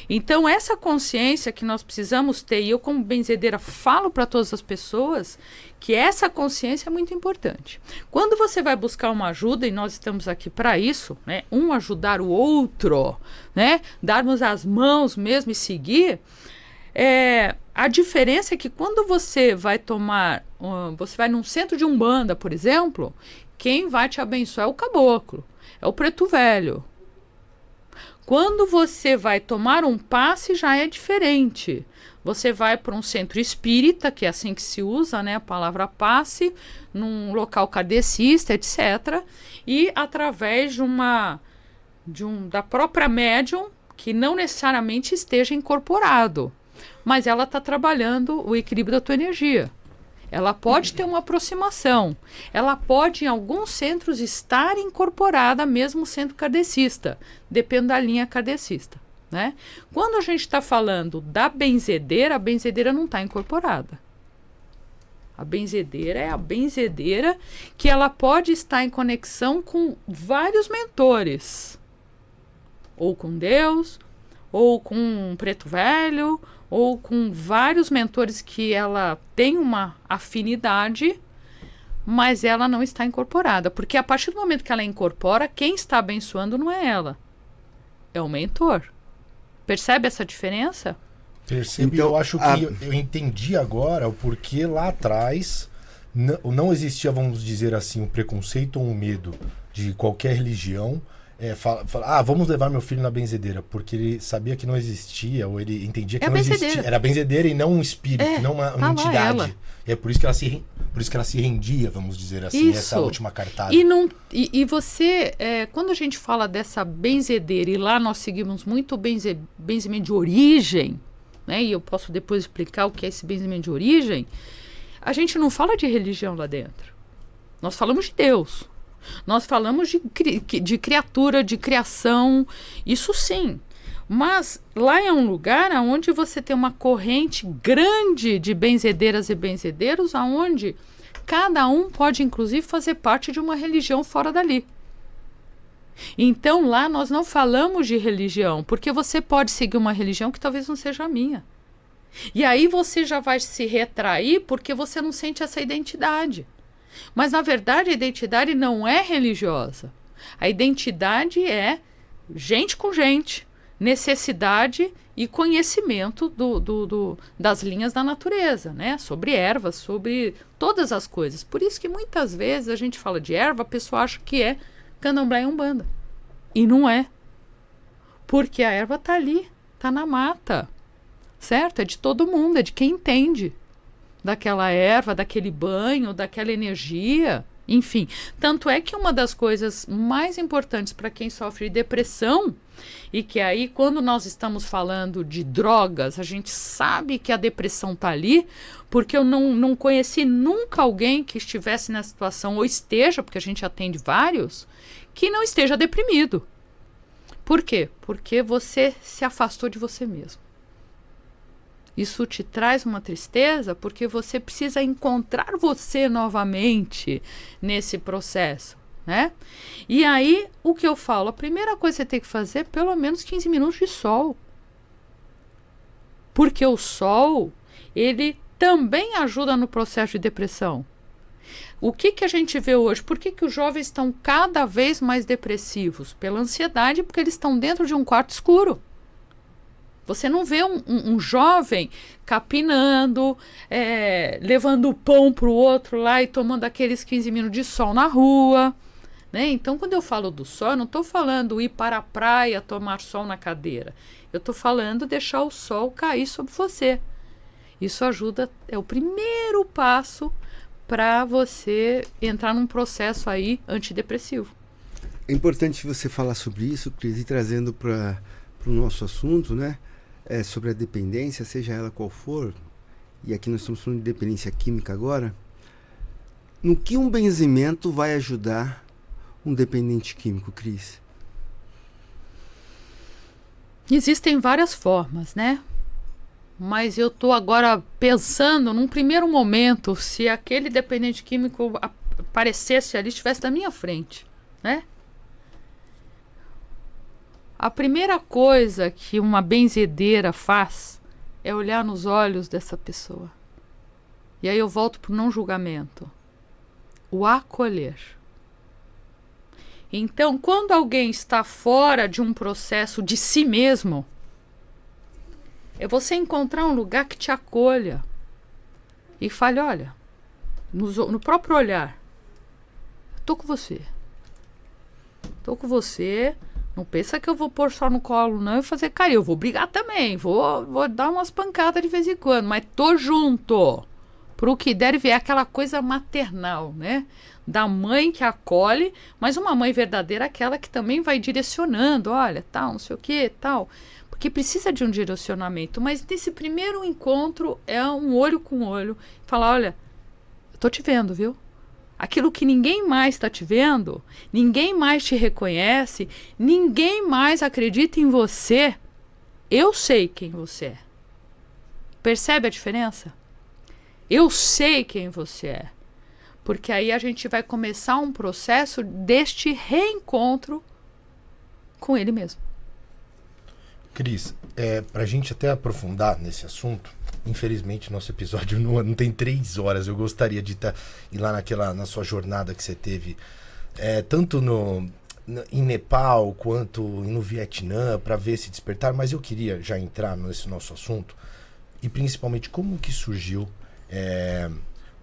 Então essa consciência que nós precisamos ter, e eu como benzedeira falo para todas as pessoas que essa consciência é muito importante. Quando você vai buscar uma ajuda, e nós estamos aqui para isso, né? Um ajudar o outro, né? Darmos as mãos mesmo e seguir, a diferença é que quando você vai tomar, você vai num centro de umbanda, por exemplo, quem vai te abençoar é o caboclo, é o preto velho. Quando você vai tomar um passe, já é diferente. Você vai para um centro espírita, que é assim que se usa, né, a palavra passe, num local kardecista, etc. E através da própria médium, que não necessariamente esteja incorporado, mas ela está trabalhando o equilíbrio da tua energia. Ela pode ter uma aproximação. Ela pode, em alguns centros, estar incorporada, mesmo centro kardecista. Depende da linha kardecista. Né? Quando a gente está falando da benzedeira, a benzedeira não está incorporada. A benzedeira é a benzedeira que ela pode estar em conexão com vários mentores. Ou com Deus, ou com um preto velho, ou com vários mentores que ela tem uma afinidade, mas ela não está incorporada. Porque a partir do momento que ela incorpora, quem está abençoando não é ela, é o mentor. Percebe essa diferença? Percebo. Então, eu acho que eu entendi agora o porquê lá atrás não existia, vamos dizer assim, um preconceito ou um medo de qualquer religião. Vamos levar meu filho na benzedeira, porque ele sabia que não existia, ou ele entendia que não existia. Era a benzedeira e não um espírito, não uma entidade. É por isso que ela se rendia, vamos dizer assim, essa última cartada. E você, quando a gente fala dessa benzedeira, e lá nós seguimos muito o benzimento de origem, né? E eu posso depois explicar o que é esse benzimento de origem, a gente não fala de religião lá dentro. Nós falamos de Deus. Nós falamos de criatura, de criação, isso sim. Mas lá é um lugar onde você tem uma corrente grande de benzedeiras e benzedeiros, onde cada um pode, inclusive, fazer parte de uma religião fora dali. Então, lá nós não falamos de religião, porque você pode seguir uma religião que talvez não seja a minha. E aí você já vai se retrair porque você não sente essa identidade. Mas, na verdade, a identidade não é religiosa. A identidade é gente com gente, necessidade e conhecimento das linhas da natureza, né? Sobre ervas, sobre todas as coisas. Por isso que muitas vezes a gente fala de erva, a pessoa acha que é candomblé e umbanda. E não é. Porque a erva está ali, está na mata. Certo? É de todo mundo, é de quem entende daquela erva, daquele banho, daquela energia, enfim. Tanto é que uma das coisas mais importantes para quem sofre de depressão, e que aí quando nós estamos falando de drogas, a gente sabe que a depressão está ali, porque eu não conheci nunca alguém que estivesse nessa situação, ou esteja, porque a gente atende vários, que não esteja deprimido. Por quê? Porque você se afastou de você mesmo. Isso te traz uma tristeza porque você precisa encontrar você novamente nesse processo, né? E aí, o que eu falo? A primeira coisa que você tem que fazer é pelo menos 15 minutos de sol. Porque o sol, ele também ajuda no processo de depressão. O que a gente vê hoje? Por que os jovens estão cada vez mais depressivos? Pela ansiedade, porque eles estão dentro de um quarto escuro. Você não vê um jovem capinando, levando o pão para o outro lá e tomando aqueles 15 minutos de sol na rua, né? Então, quando eu falo do sol, eu não estou falando ir para a praia tomar sol na cadeira. Eu estou falando deixar o sol cair sobre você. Isso ajuda, é o primeiro passo para você entrar num processo aí antidepressivo. É importante você falar sobre isso, Cris, e trazendo para o nosso assunto, né? Sobre a dependência, seja ela qual for, e aqui nós estamos falando de dependência química agora. No que um benzimento vai ajudar um dependente químico, Cris? Existem várias formas, né? Mas eu estou agora pensando, num primeiro momento, se aquele dependente químico aparecesse ali, estivesse na minha frente, né? A primeira coisa que uma benzedeira faz é olhar nos olhos dessa pessoa. E aí eu volto para o não julgamento. O acolher. Então, quando alguém está fora de um processo de si mesmo, é você encontrar um lugar que te acolha e fale, olha, no próprio olhar, estou com você. Estou com você. Não pensa que eu vou pôr só no colo não e fazer carinho. Eu vou brigar também, vou dar umas pancadas de vez em quando, mas tô junto. Pro que der e vier, aquela coisa maternal, né? Da mãe que acolhe, mas uma mãe verdadeira, aquela que também vai direcionando, olha, tal, não sei o que, tal. Porque precisa de um direcionamento, mas nesse primeiro encontro é um olho com olho. Falar, olha, eu tô te vendo, viu? Aquilo que ninguém mais está te vendo, ninguém mais te reconhece, ninguém mais acredita em você, eu sei quem você é. Percebe a diferença? Eu sei quem você é. Porque aí a gente vai começar um processo deste reencontro com ele mesmo. Cris, pra gente até aprofundar nesse assunto, infelizmente nosso episódio não tem 3 horas. Eu gostaria de ir lá na sua jornada que você teve, tanto em Nepal quanto no Vietnã, para ver esse despertar, mas eu queria já entrar nesse nosso assunto e principalmente como que surgiu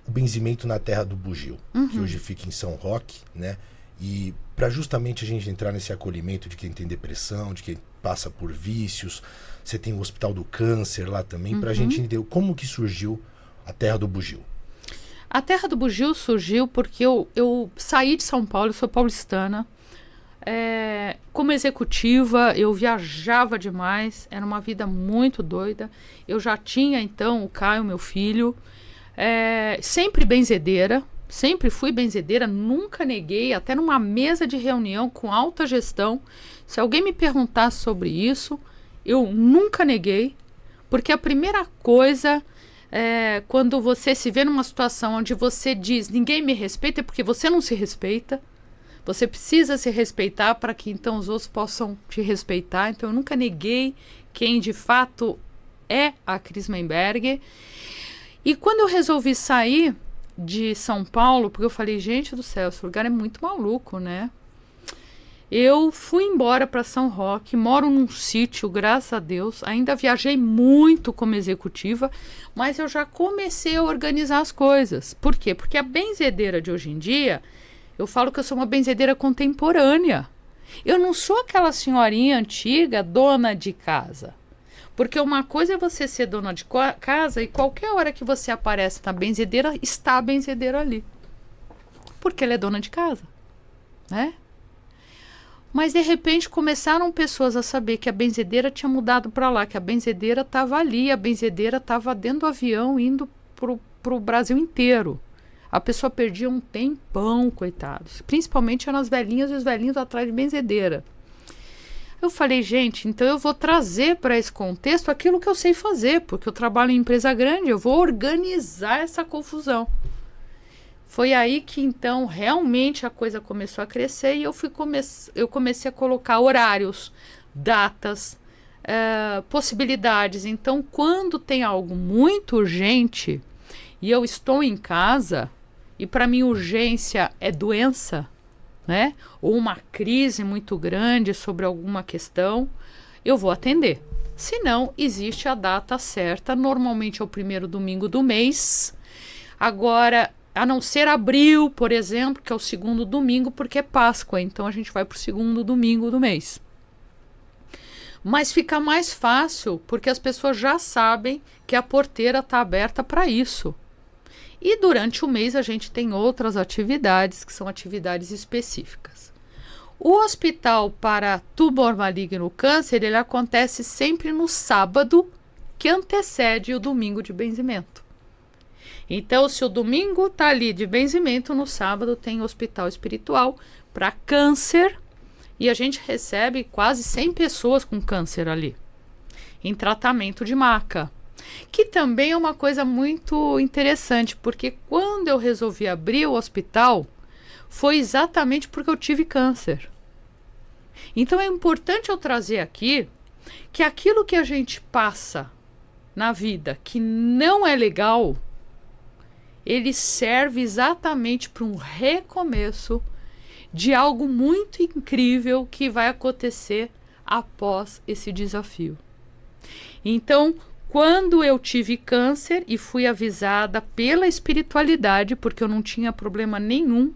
o benzimento na Terra do Bugio, que hoje fica em São Roque, né? E para justamente a gente entrar nesse acolhimento de quem tem depressão, de quem passa por vícios, você tem o Hospital do Câncer lá também, para a gente entender como que surgiu a Terra do Bugio. A Terra do Bugio surgiu porque eu saí de São Paulo, eu sou paulistana, como executiva, eu viajava demais, era uma vida muito doida. Eu já tinha então o Caio, meu filho, sempre benzedeira, sempre fui benzedeira, nunca neguei, até numa mesa de reunião com alta gestão. Se alguém me perguntasse sobre isso, eu nunca neguei, porque a primeira coisa quando você se vê numa situação onde você diz ninguém me respeita, é porque você não se respeita. Você precisa se respeitar para que então os outros possam te respeitar. Então eu nunca neguei quem de fato é a Cris Menberger. E quando eu resolvi sair de São Paulo, porque eu falei, gente do céu, esse lugar é muito maluco, né? Eu fui embora para São Roque, moro num sítio, graças a Deus. Ainda viajei muito como executiva, mas eu já comecei a organizar as coisas. Por quê? Porque a benzedeira de hoje em dia, eu falo que eu sou uma benzedeira contemporânea. Eu não sou aquela senhorinha antiga, dona de casa. Porque uma coisa é você ser dona de casa e qualquer hora que você aparece na benzedeira, está a benzedeira ali. Porque ela é dona de casa, né? Mas de repente começaram pessoas a saber que a benzedeira tinha mudado para lá, que a benzedeira estava ali, a benzedeira estava dentro do avião indo pro Brasil inteiro. A pessoa perdia um tempão, coitados. Principalmente eram as velhinhas e os velhinhos atrás de benzedeira. Eu falei, gente, então eu vou trazer para esse contexto aquilo que eu sei fazer, porque eu trabalho em empresa grande, eu vou organizar essa confusão. Foi aí que então realmente a coisa começou a crescer e eu comecei a colocar horários, datas, possibilidades. Então, quando tem algo muito urgente e eu estou em casa, e para mim urgência é doença, né? Ou uma crise muito grande sobre alguma questão, eu vou atender. Se não, existe a data certa, normalmente é o primeiro domingo do mês. Agora, a não ser abril, por exemplo, que é o segundo domingo, porque é Páscoa, então a gente vai para o segundo domingo do mês. Mas fica mais fácil, porque as pessoas já sabem que a porteira está aberta para isso. E durante o mês a gente tem outras atividades, que são atividades específicas. O hospital para tumor maligno câncer, ele acontece sempre no sábado, que antecede o domingo de benzimento. Então, se o domingo está ali de benzimento, no sábado tem hospital espiritual para câncer, e a gente recebe quase 100 pessoas com câncer ali, em tratamento de maca. Que também é uma coisa muito interessante, porque quando eu resolvi abrir o hospital, foi exatamente porque eu tive câncer. Então é importante eu trazer aqui que aquilo que a gente passa na vida que não é legal, ele serve exatamente para um recomeço de algo muito incrível que vai acontecer após esse desafio. Então, quando eu tive câncer e fui avisada pela espiritualidade, porque eu não tinha problema nenhum,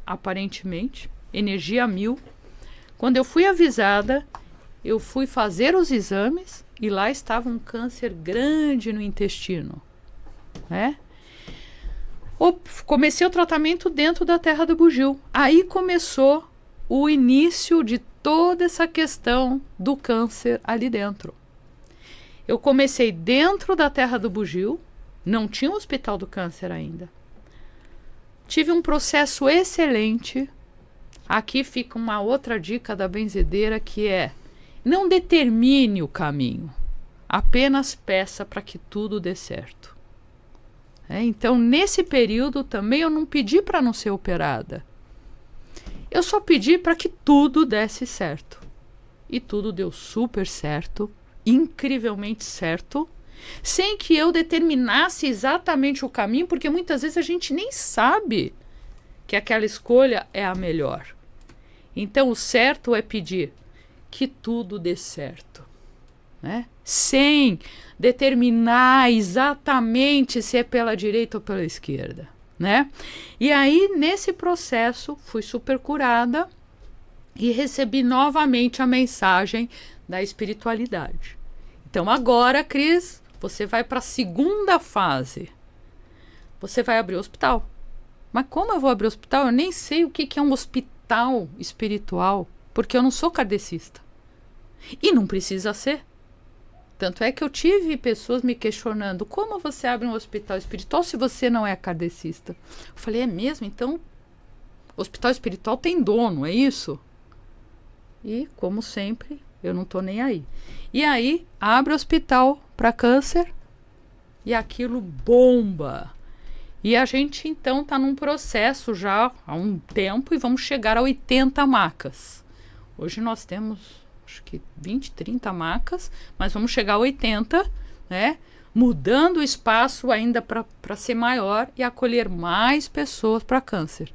aparentemente, energia 1000, quando eu fui avisada, eu fui fazer os exames e lá estava um câncer grande no intestino, né? Comecei o tratamento dentro da Terra do Bugio. Aí começou o início de toda essa questão do câncer ali dentro. Eu comecei dentro da Terra do Bugio, não tinha um hospital do câncer ainda. Tive um processo excelente. Aqui fica uma outra dica da benzedeira, que é: não determine o caminho, apenas peça para que tudo dê certo. Então, nesse período também eu não pedi para não ser operada. Eu só pedi para que tudo desse certo. E tudo deu super certo, incrivelmente certo, sem que eu determinasse exatamente o caminho, porque muitas vezes a gente nem sabe que aquela escolha é a melhor. Então, o certo é pedir que tudo dê certo, né? Sem determinar exatamente se é pela direita ou pela esquerda, né? E aí, nesse processo, fui super curada e recebi novamente a mensagem da espiritualidade. Então, agora, Cris, você vai para a segunda fase. Você vai abrir o hospital. Mas como eu vou abrir o hospital? Eu nem sei o que é um hospital espiritual, porque eu não sou kardecista. E não precisa ser. Tanto é que eu tive pessoas me questionando: como você abre um hospital espiritual se você não é kardecista? Eu falei: é mesmo? Então, o hospital espiritual tem dono, é isso? E, como sempre, eu não estou nem aí. E aí, abre o hospital para câncer e aquilo bomba. E a gente, então, está num processo já há um tempo e vamos chegar a 80 macas. Hoje nós temos, acho que 20, 30 macas, mas vamos chegar a 80, né? Mudando o espaço ainda para ser maior e acolher mais pessoas para câncer.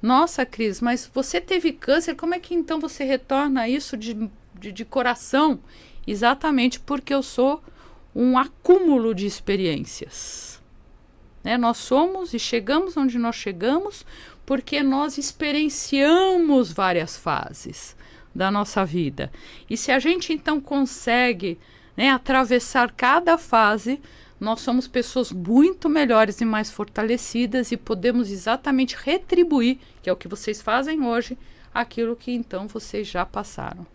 Nossa, Cris, mas você teve câncer, como é que então você retorna isso de coração? Exatamente porque eu sou um acúmulo de experiências. Né? Nós somos e chegamos onde nós chegamos porque nós experienciamos várias fases da nossa vida. E se a gente então consegue, né, atravessar cada fase, nós somos pessoas muito melhores e mais fortalecidas e podemos exatamente retribuir, que é o que vocês fazem hoje, aquilo que então vocês já passaram.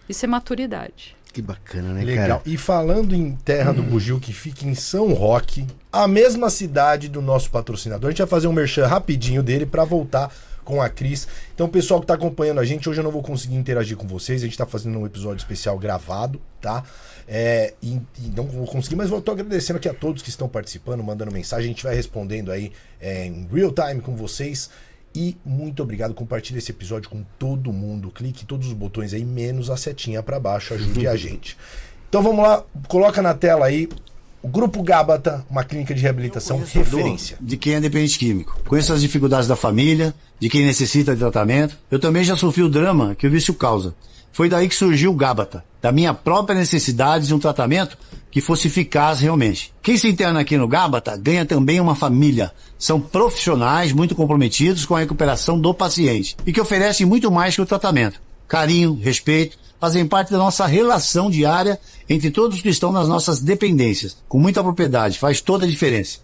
Isso é maturidade. Que bacana, né, legal. cara? E falando em Terra do Bugio, que fica em São Roque, a mesma cidade do nosso patrocinador, a gente vai fazer um merchan rapidinho dele para voltar com a Cris. Então, o pessoal que tá acompanhando a gente, hoje eu não vou conseguir interagir com vocês, a gente tá fazendo um episódio especial gravado, tá? E não vou conseguir, mas eu tô agradecendo aqui a todos que estão participando, mandando mensagem, a gente vai respondendo aí em real time com vocês. E muito obrigado, compartilhe esse episódio com todo mundo, clique todos os botões aí, menos a setinha para baixo, ajude a gente. Então vamos lá, coloca na tela aí o Grupo Gábata, uma clínica de reabilitação referência. De quem é dependente químico. Conheço as dificuldades da família, de quem necessita de tratamento. Eu também já sofri o drama que o vício causa. Foi daí que surgiu o Gábata, da minha própria necessidade de um tratamento que fosse eficaz realmente. Quem se interna aqui no Gábata ganha também uma família. São profissionais muito comprometidos com a recuperação do paciente e que oferecem muito mais que o tratamento. Carinho, respeito, fazem parte da nossa relação diária entre todos que estão nas nossas dependências. Com muita propriedade, faz toda a diferença.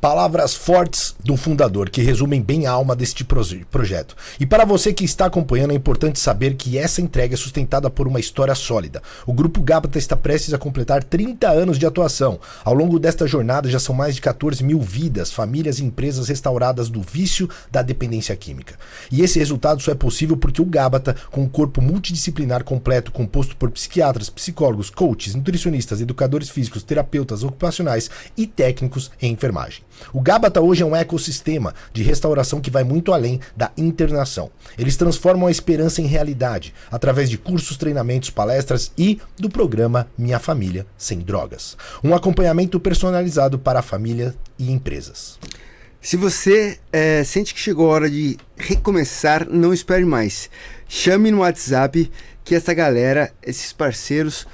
Palavras fortes do fundador, que resumem bem a alma deste projeto. E para você que está acompanhando, é importante saber que essa entrega é sustentada por uma história sólida. O Grupo Gábata está prestes a completar 30 anos de atuação. Ao longo desta jornada já são mais de 14 mil vidas, famílias e empresas restauradas do vício da dependência química. E esse resultado só é possível porque o Gábata, com um corpo multidisciplinar completo, composto por psiquiatras, psicólogos, coaches, nutricionistas, educadores físicos, terapeutas ocupacionais e técnicos em enfermagem. O Gábata hoje é um ecossistema de restauração que vai muito além da internação. Eles transformam a esperança em realidade, através de cursos, treinamentos, palestras e do programa Minha Família Sem Drogas. Um acompanhamento personalizado para a família e empresas. Se você sente que chegou a hora de recomeçar, não espere mais. Chame no WhatsApp que essa galera, esses parceiros,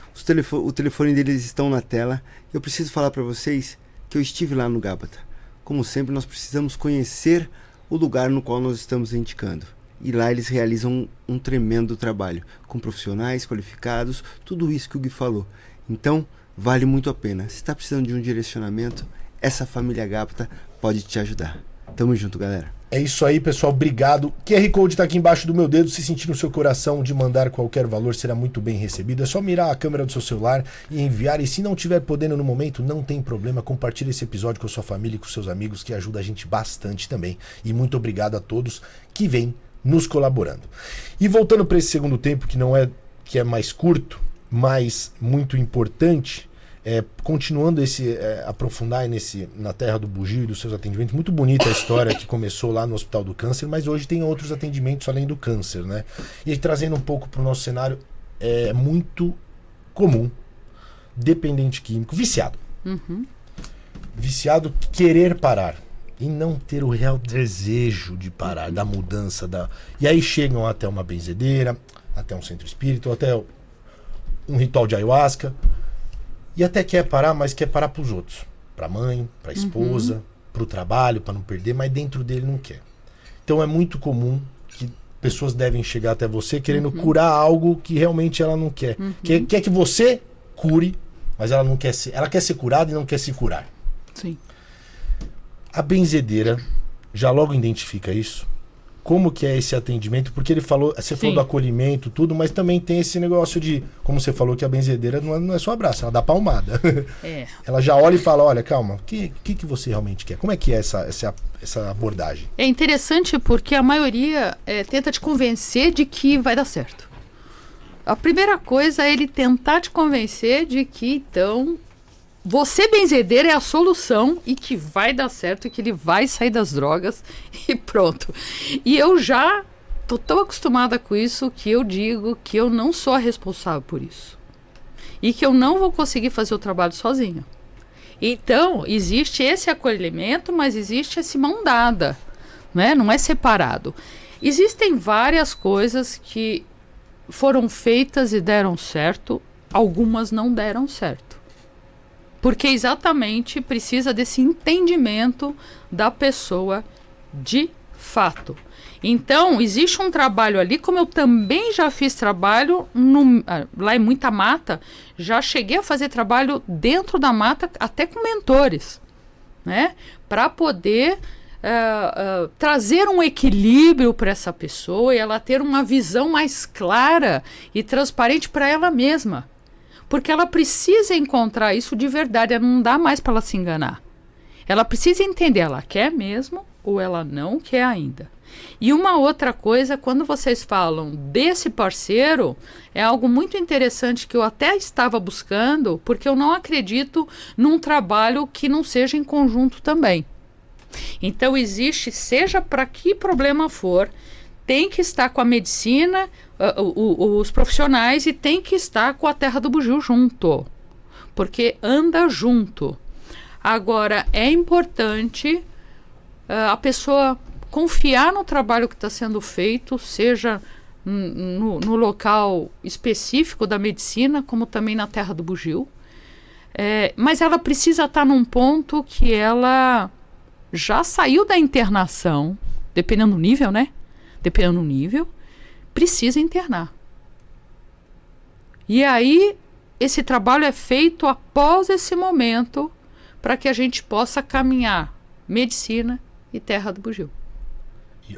o telefone deles estão na tela. Eu preciso falar para vocês que eu estive lá no Gábata. Como sempre, nós precisamos conhecer o lugar no qual nós estamos indicando. E lá eles realizam um tremendo trabalho, com profissionais qualificados, tudo isso que o Gui falou. Então, vale muito a pena. Se está precisando de um direcionamento, essa família Gábata pode te ajudar. Tamo junto, galera. É isso aí, pessoal. Obrigado. QR Code tá aqui embaixo do meu dedo. Se sentir no seu coração de mandar qualquer valor, será muito bem recebido. É só mirar a câmera do seu celular e enviar. E se não estiver podendo no momento, não tem problema. Compartilhe esse episódio com a sua família e com seus amigos, que ajuda a gente bastante também. E muito obrigado a todos que vêm nos colaborando. E voltando para esse segundo tempo, que é mais curto, mas muito importante... continuando aprofundar na Terra do Bugio e dos seus atendimentos. Muito bonita a história que começou lá no Hospital do Câncer, mas hoje tem outros atendimentos além do câncer, né? E aí, trazendo um pouco para o nosso cenário, é muito comum dependente químico, viciado. Viciado querer parar e não ter o real desejo de parar, da mudança. E aí chegam até uma benzedeira, até um centro espírita, até um ritual de ayahuasca. E até quer parar, mas quer parar pros outros. Pra mãe, pra esposa, pro trabalho, pra não perder, mas dentro dele não quer. Então é muito comum que pessoas devem chegar até você querendo curar algo que realmente ela não quer. Quer que você cure, mas ela não quer ela quer ser curada e não quer se curar. Sim. A benzedeira já logo identifica isso. Como que é esse atendimento? Porque você falou do acolhimento, tudo, mas também tem esse negócio de, como você falou, que a benzedeira não é só abraço, ela dá palmada. Ela já olha e fala, olha, calma, o que você realmente quer? Como é que é essa abordagem? É interessante porque a maioria tenta te convencer de que vai dar certo. A primeira coisa é ele tentar te convencer de que, então, você benzedeira é a solução e que vai dar certo e que ele vai sair das drogas e pronto. E eu já tô tão acostumada com isso que eu digo que eu não sou a responsável por isso. E que eu não vou conseguir fazer o trabalho sozinha. Então, existe esse acolhimento, mas existe esse mão dada, né? Não é separado. Existem várias coisas que foram feitas e deram certo, algumas não deram certo. Porque exatamente precisa desse entendimento da pessoa de fato. Então, existe um trabalho ali, como eu também já fiz trabalho lá em muita mata, já cheguei a fazer trabalho dentro da mata, até com mentores, né? Para poder trazer um equilíbrio para essa pessoa e ela ter uma visão mais clara e transparente para ela mesma. Porque ela precisa encontrar isso de verdade, não dá mais para ela se enganar. Ela precisa entender, ela quer mesmo ou ela não quer ainda. E uma outra coisa, quando vocês falam desse parceiro, é algo muito interessante que eu até estava buscando, porque eu não acredito num trabalho que não seja em conjunto também. Então existe, seja para que problema for, tem que estar com a medicina, os profissionais, e tem que estar com a Terra do Bugio junto, porque anda junto. Agora, é importante a pessoa confiar no trabalho que está sendo feito, seja no local específico da medicina, como também na Terra do Bugio. Mas ela precisa estar num ponto que ela já saiu da internação, dependendo do nível, né? Dependendo do nível, precisa internar. E aí, esse trabalho é feito após esse momento para que a gente possa caminhar medicina e Terra do Bugio.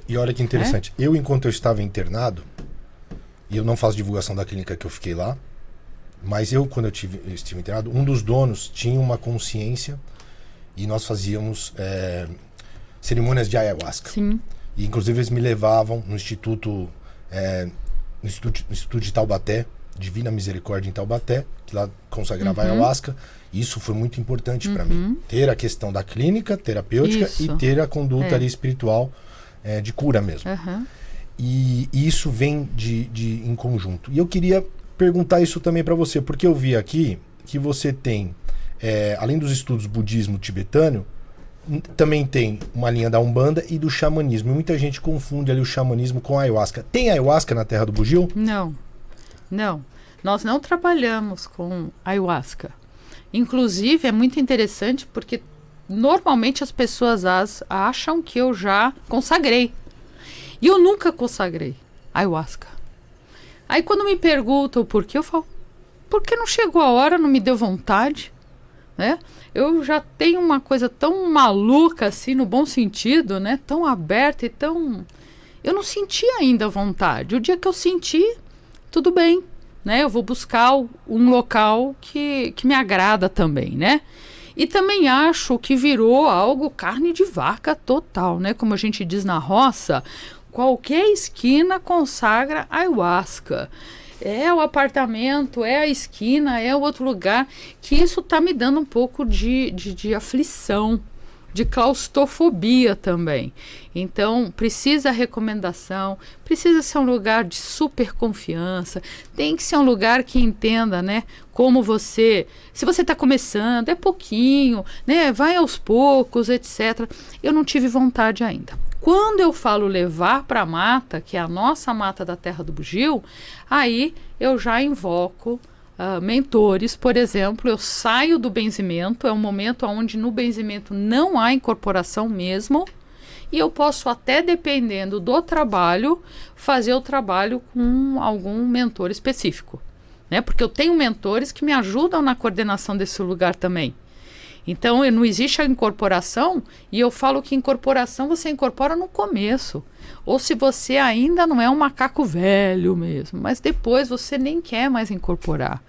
E olha que interessante. Enquanto eu estava internado, e eu não faço divulgação da clínica que eu fiquei lá, mas quando eu estive internado, um dos donos tinha uma consciência e nós fazíamos cerimônias de ayahuasca. Sim. E inclusive eles me levavam no Instituto de Taubaté, Divina Misericórdia em Taubaté, que lá consagrava ayahuasca. Isso foi muito importante para mim. Ter a questão da clínica terapêutica e ter a conduta ali espiritual de cura mesmo. E isso vem em conjunto. E eu queria perguntar isso também para você, porque eu vi aqui que você tem, além dos estudos budismo tibetano, também tem uma linha da Umbanda e do xamanismo. E muita gente confunde ali o xamanismo com a ayahuasca. Tem ayahuasca na Terra do Bugio? Não. Nós não trabalhamos com ayahuasca. Inclusive, é muito interessante porque normalmente as pessoas acham que eu já consagrei. E eu nunca consagrei ayahuasca. Aí quando me perguntam por quê, eu falo, porque não chegou a hora, não me deu vontade, né? Eu já tenho uma coisa tão maluca assim, no bom sentido, né? Tão aberta e tão... Eu não senti ainda vontade. O dia que eu senti, tudo bem, né? Eu vou buscar um local que me agrada também, né? E também acho que virou algo carne de vaca total, né? Como a gente diz na roça, qualquer esquina consagra ayahuasca. É o apartamento, é a esquina, é o outro lugar, que isso está me dando um pouco de aflição, de claustrofobia também. Então, precisa recomendação, precisa ser um lugar de super confiança, tem que ser um lugar que entenda, né, como se você está começando, é pouquinho, né, vai aos poucos, etc. Eu não tive vontade ainda. Quando eu falo levar para a mata, que é a nossa mata da Terra do Bugio, aí eu já invoco mentores, por exemplo. Eu saio do benzimento, é um momento onde no benzimento não há incorporação mesmo, e eu posso até, dependendo do trabalho, fazer o trabalho com algum mentor específico, né? Porque eu tenho mentores que me ajudam na coordenação desse lugar também. Então, não existe a incorporação, e eu falo que incorporação você incorpora no começo. Ou se você ainda não é um macaco velho mesmo, mas depois você nem quer mais incorporar.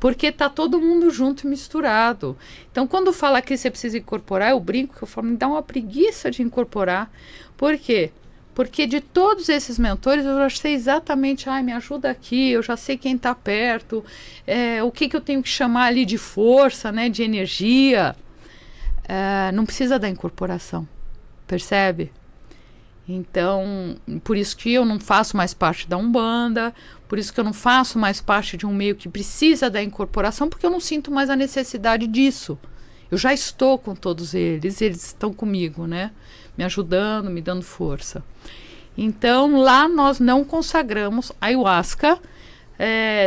Porque está todo mundo junto e misturado. Então, quando fala que você precisa incorporar, eu brinco que eu falo, me dá uma preguiça de incorporar. Por quê? Porque de todos esses mentores, eu já sei exatamente, me ajuda aqui, eu já sei quem está perto, o que eu tenho que chamar ali de força, né, de energia. Não precisa da incorporação, percebe? Então, por isso que eu não faço mais parte da Umbanda, por isso que eu não faço mais parte de um meio que precisa da incorporação, porque eu não sinto mais a necessidade disso. Eu já estou com todos eles estão comigo, né? Me ajudando, me dando força. Então, lá nós não consagramos ayahuasca.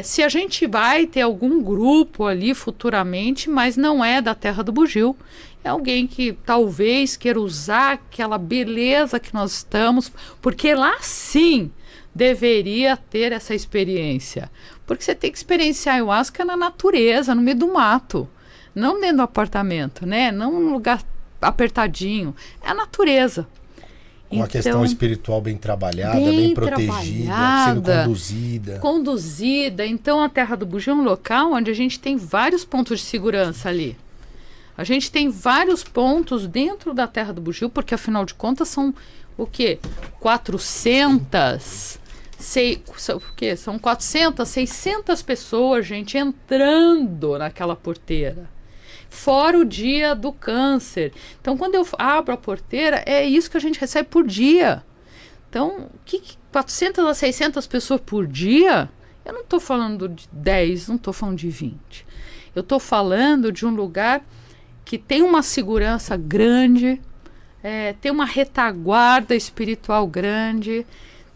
Se a gente vai ter algum grupo ali futuramente, mas não é da Terra do Bugio, é alguém que talvez queira usar aquela beleza que nós estamos, porque lá sim deveria ter essa experiência. Porque você tem que experienciar ayahuasca na natureza, no meio do mato. Não dentro do apartamento, né? Não num lugar apertadinho. É a natureza. Com a questão espiritual bem trabalhada, bem protegida, sendo conduzida. Então, a Terra do Bugio é um local onde a gente tem vários pontos de segurança ali. A gente tem vários pontos dentro da Terra do Bugio, porque, afinal de contas, são o quê? 400, 600 pessoas, gente, entrando naquela porteira. Fora o dia do câncer. Então, quando eu abro a porteira, é isso que a gente recebe por dia. Então, 400 a 600 pessoas por dia? Eu não estou falando de 10, não estou falando de 20. Eu estou falando de um lugar que tem uma segurança grande, tem uma retaguarda espiritual grande,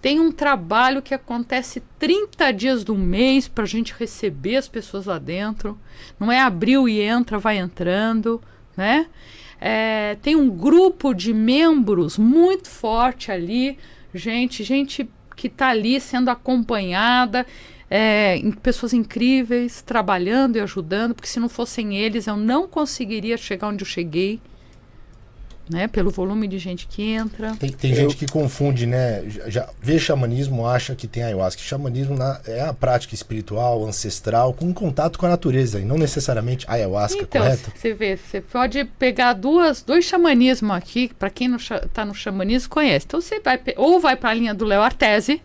Tem um trabalho que acontece 30 dias do mês para a gente receber as pessoas lá dentro. Não é abriu e entra, vai entrando, né? Tem um grupo de membros muito forte ali, gente que está ali sendo acompanhada, pessoas incríveis, trabalhando e ajudando, porque se não fossem eles eu não conseguiria chegar onde eu cheguei, né? Pelo volume de gente que entra. Tem gente que confunde, né? Já vê xamanismo, acha que tem ayahuasca. Xamanismo é a prática espiritual, ancestral, com contato com a natureza, e não necessariamente ayahuasca, então, correto? Você pode pegar dois xamanismos aqui, para quem não está no xamanismo conhece. Então você vai para a linha do Léo Artese,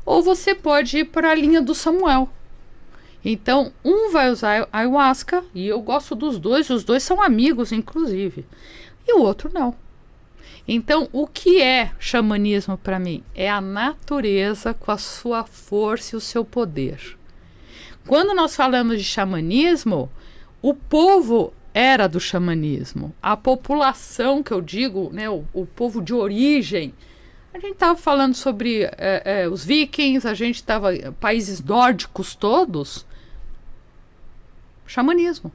ou você pode ir para a linha do Samuel. Então, um vai usar ayahuasca, e eu gosto dos dois, os dois são amigos, inclusive. E o outro não. Então, o que é xamanismo para mim? É a natureza com a sua força e o seu poder. Quando nós falamos de xamanismo, o povo era do xamanismo. A população, que eu digo, né, o povo de origem, a gente estava falando sobre os vikings, a gente estava países nórdicos todos, xamanismo.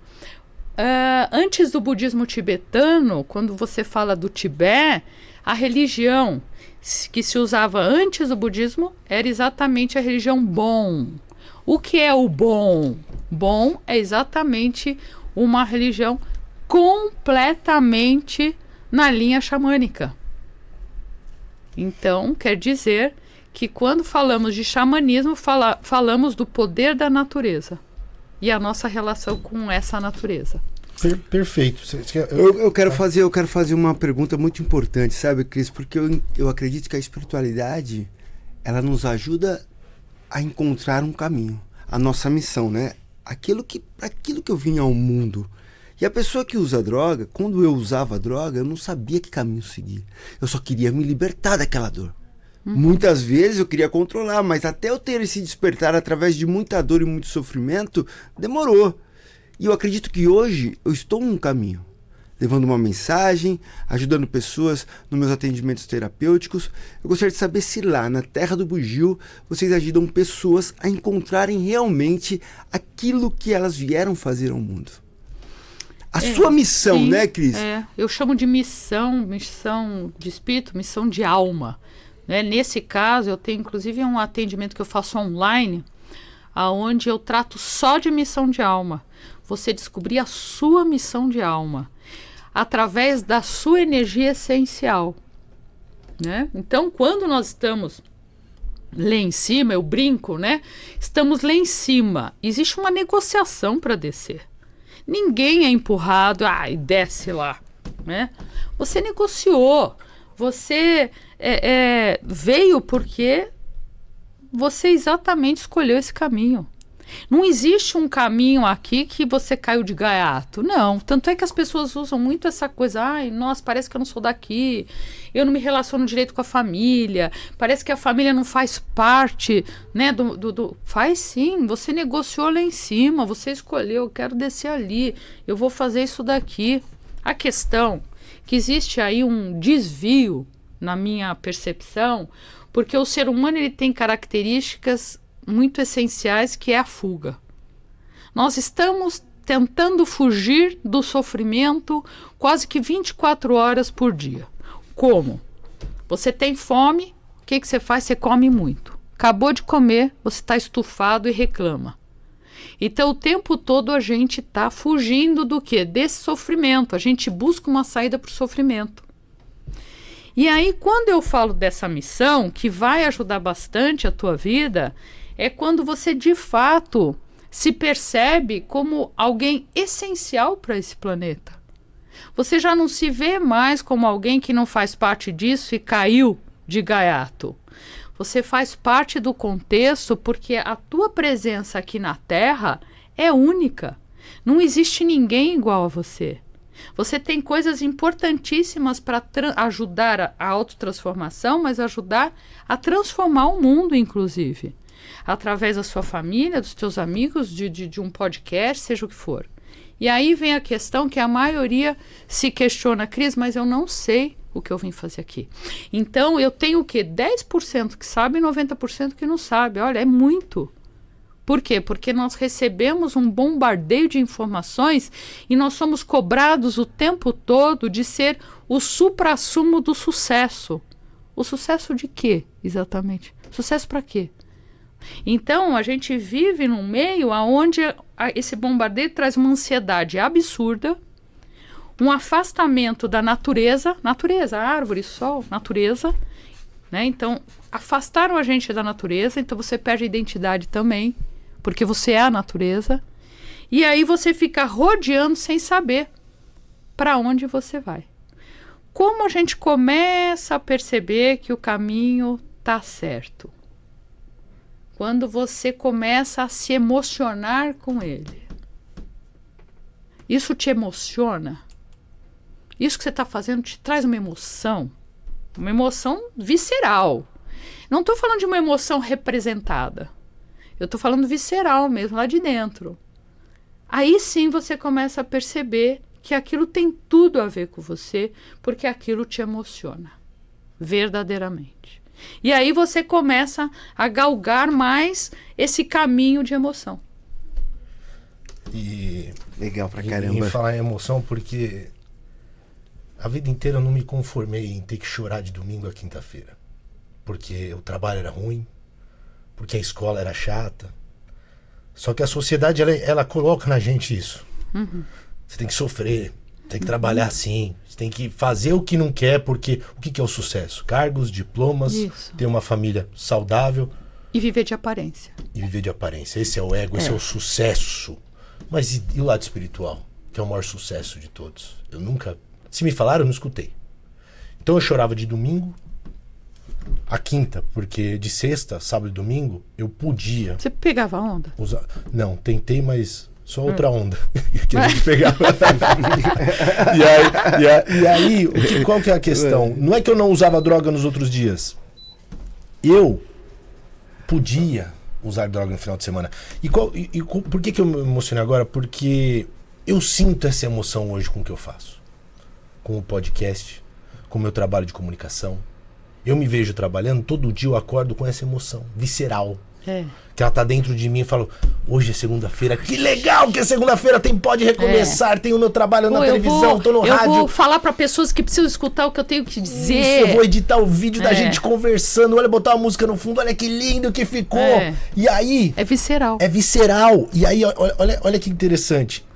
Antes do budismo tibetano, quando você fala do Tibete, a religião que se usava antes do budismo era exatamente a religião Bon. O que é o Bon? Bon é exatamente uma religião completamente na linha xamânica. Então, quer dizer que quando falamos de xamanismo, falamos do poder da natureza e a nossa relação com essa natureza. Perfeito. Eu quero fazer uma pergunta muito importante, sabe, Cris? Porque eu acredito que a espiritualidade, ela nos ajuda a encontrar um caminho, a nossa missão, né? Aquilo que eu vim ao mundo. E a pessoa que usa droga, quando eu usava droga, eu não sabia que caminho seguir. Eu só queria me libertar daquela dor. Muitas vezes eu queria controlar, mas até eu ter esse despertar através de muita dor e muito sofrimento, demorou. E eu acredito que hoje eu estou num caminho, levando uma mensagem, ajudando pessoas nos meus atendimentos terapêuticos. Eu gostaria de saber se lá na Terra do Bugio vocês ajudam pessoas a encontrarem realmente aquilo que elas vieram fazer ao mundo. A sua missão, sim, né, Cris? Eu chamo de missão de espírito, missão de alma. Né? Nesse caso, eu tenho inclusive um atendimento que eu faço online, onde eu trato só de missão de alma. Você descobrir a sua missão de alma através da sua energia essencial. Né? Então, quando nós estamos lá em cima, eu brinco, né? Estamos lá em cima. Existe uma negociação para descer. Ninguém é empurrado e desce lá. Né? Você negociou. Você veio porque você exatamente escolheu esse caminho. Não existe um caminho aqui que você caiu de gaiato. Não. Tanto é que as pessoas usam muito essa coisa. Nossa, parece que eu não sou daqui. Eu não me relaciono direito com a família. Parece que a família não faz parte, né, Faz sim. Você negociou lá em cima. Você escolheu. Eu quero descer ali. Eu vou fazer isso daqui. A questão que existe aí um desvio na minha percepção, porque o ser humano ele tem características muito essenciais, que é a fuga. Nós estamos tentando fugir do sofrimento quase que 24 horas por dia. Como? Você tem fome, o que você faz? Você come muito. Acabou de comer, você está estufado e reclama. Então, o tempo todo a gente está fugindo do quê? Desse sofrimento. A gente busca uma saída para o sofrimento. E aí, quando eu falo dessa missão, que vai ajudar bastante a tua vida, é quando você, de fato, se percebe como alguém essencial para esse planeta. Você já não se vê mais como alguém que não faz parte disso e caiu de gaiato. Você faz parte do contexto porque a tua presença aqui na Terra é única. Não existe ninguém igual a você. Você tem coisas importantíssimas para ajudar a autotransformação, mas ajudar a transformar o mundo, inclusive. Através da sua família, dos teus amigos, de um podcast, seja o que for. E aí vem a questão que a maioria se questiona, Cris, mas eu não sei o que eu vim fazer aqui. Então, eu tenho o quê? 10% que sabe e 90% que não sabe. Olha, é muito. Por quê? Porque nós recebemos um bombardeio de informações e nós somos cobrados o tempo todo de ser o suprassumo do sucesso. O sucesso de quê, exatamente? Sucesso para quê? Então, a gente vive num meio onde esse bombardeio traz uma ansiedade absurda, um afastamento da natureza, árvore, sol, natureza, né? Então, afastaram a gente da natureza, então você perde a identidade também, porque você é a natureza, e aí você fica rodeando sem saber para onde você vai. Como a gente começa a perceber que o caminho está certo? Quando você começa a se emocionar com ele. Isso te emociona? Isso que você está fazendo te traz uma emoção visceral. Não estou falando de uma emoção representada. Eu estou falando visceral mesmo, lá de dentro. Aí sim você começa a perceber que aquilo tem tudo a ver com você, porque aquilo te emociona, verdadeiramente. E aí você começa a galgar mais esse caminho de emoção. E Legal pra em caramba. falar em emoção, porque a vida inteira eu não me conformei em ter que chorar de domingo a quinta-feira. Porque o trabalho era ruim, porque a escola era chata. Só que a sociedade, ela coloca na gente isso. Uhum. Você tem que sofrer, tem que trabalhar assim, você tem que fazer o que não quer, porque o que é o sucesso? Cargos, diplomas, Isso. ter uma família saudável E viver de aparência. e viver de aparência. Esse é o ego, esse é o sucesso. Mas e o lado espiritual, que é o maior sucesso de todos? Eu nunca... Se me falaram, eu não escutei. Então eu chorava de domingo a quinta, porque de sexta, sábado e domingo, eu podia Você pegava onda? usar... Não, tentei, mas só outra onda que a gente pegava. e aí qual que é a questão? Não é que eu não usava droga nos outros dias. Eu podia usar droga no final de semana. Por que eu me emocionei agora? Porque eu sinto essa emoção hoje com o que eu faço. Com o podcast, com o meu trabalho de comunicação. Eu me vejo trabalhando, todo dia eu acordo com essa emoção visceral. É. Que ela tá dentro de mim e falo, hoje é segunda-feira, que legal que é segunda-feira, pode recomeçar, tem o meu trabalho na televisão, tô no rádio. Eu vou falar para pessoas que precisam escutar o que eu tenho que dizer. Isso, eu vou editar o vídeo da gente conversando, olha, botar uma música no fundo, olha que lindo que ficou. É. E aí... É visceral. É visceral. E aí, olha que interessante.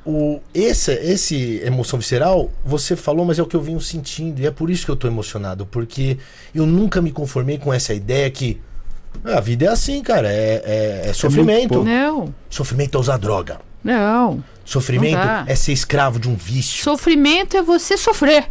Esse emoção visceral, você falou, mas é o que eu venho sentindo. E é por isso que eu tô emocionado. Porque eu nunca me conformei com essa ideia que a vida é assim, cara. É sofrimento. Não. Sofrimento é usar droga. Não. Sofrimento Não dá. é ser escravo de um vício. Sofrimento é você sofrer.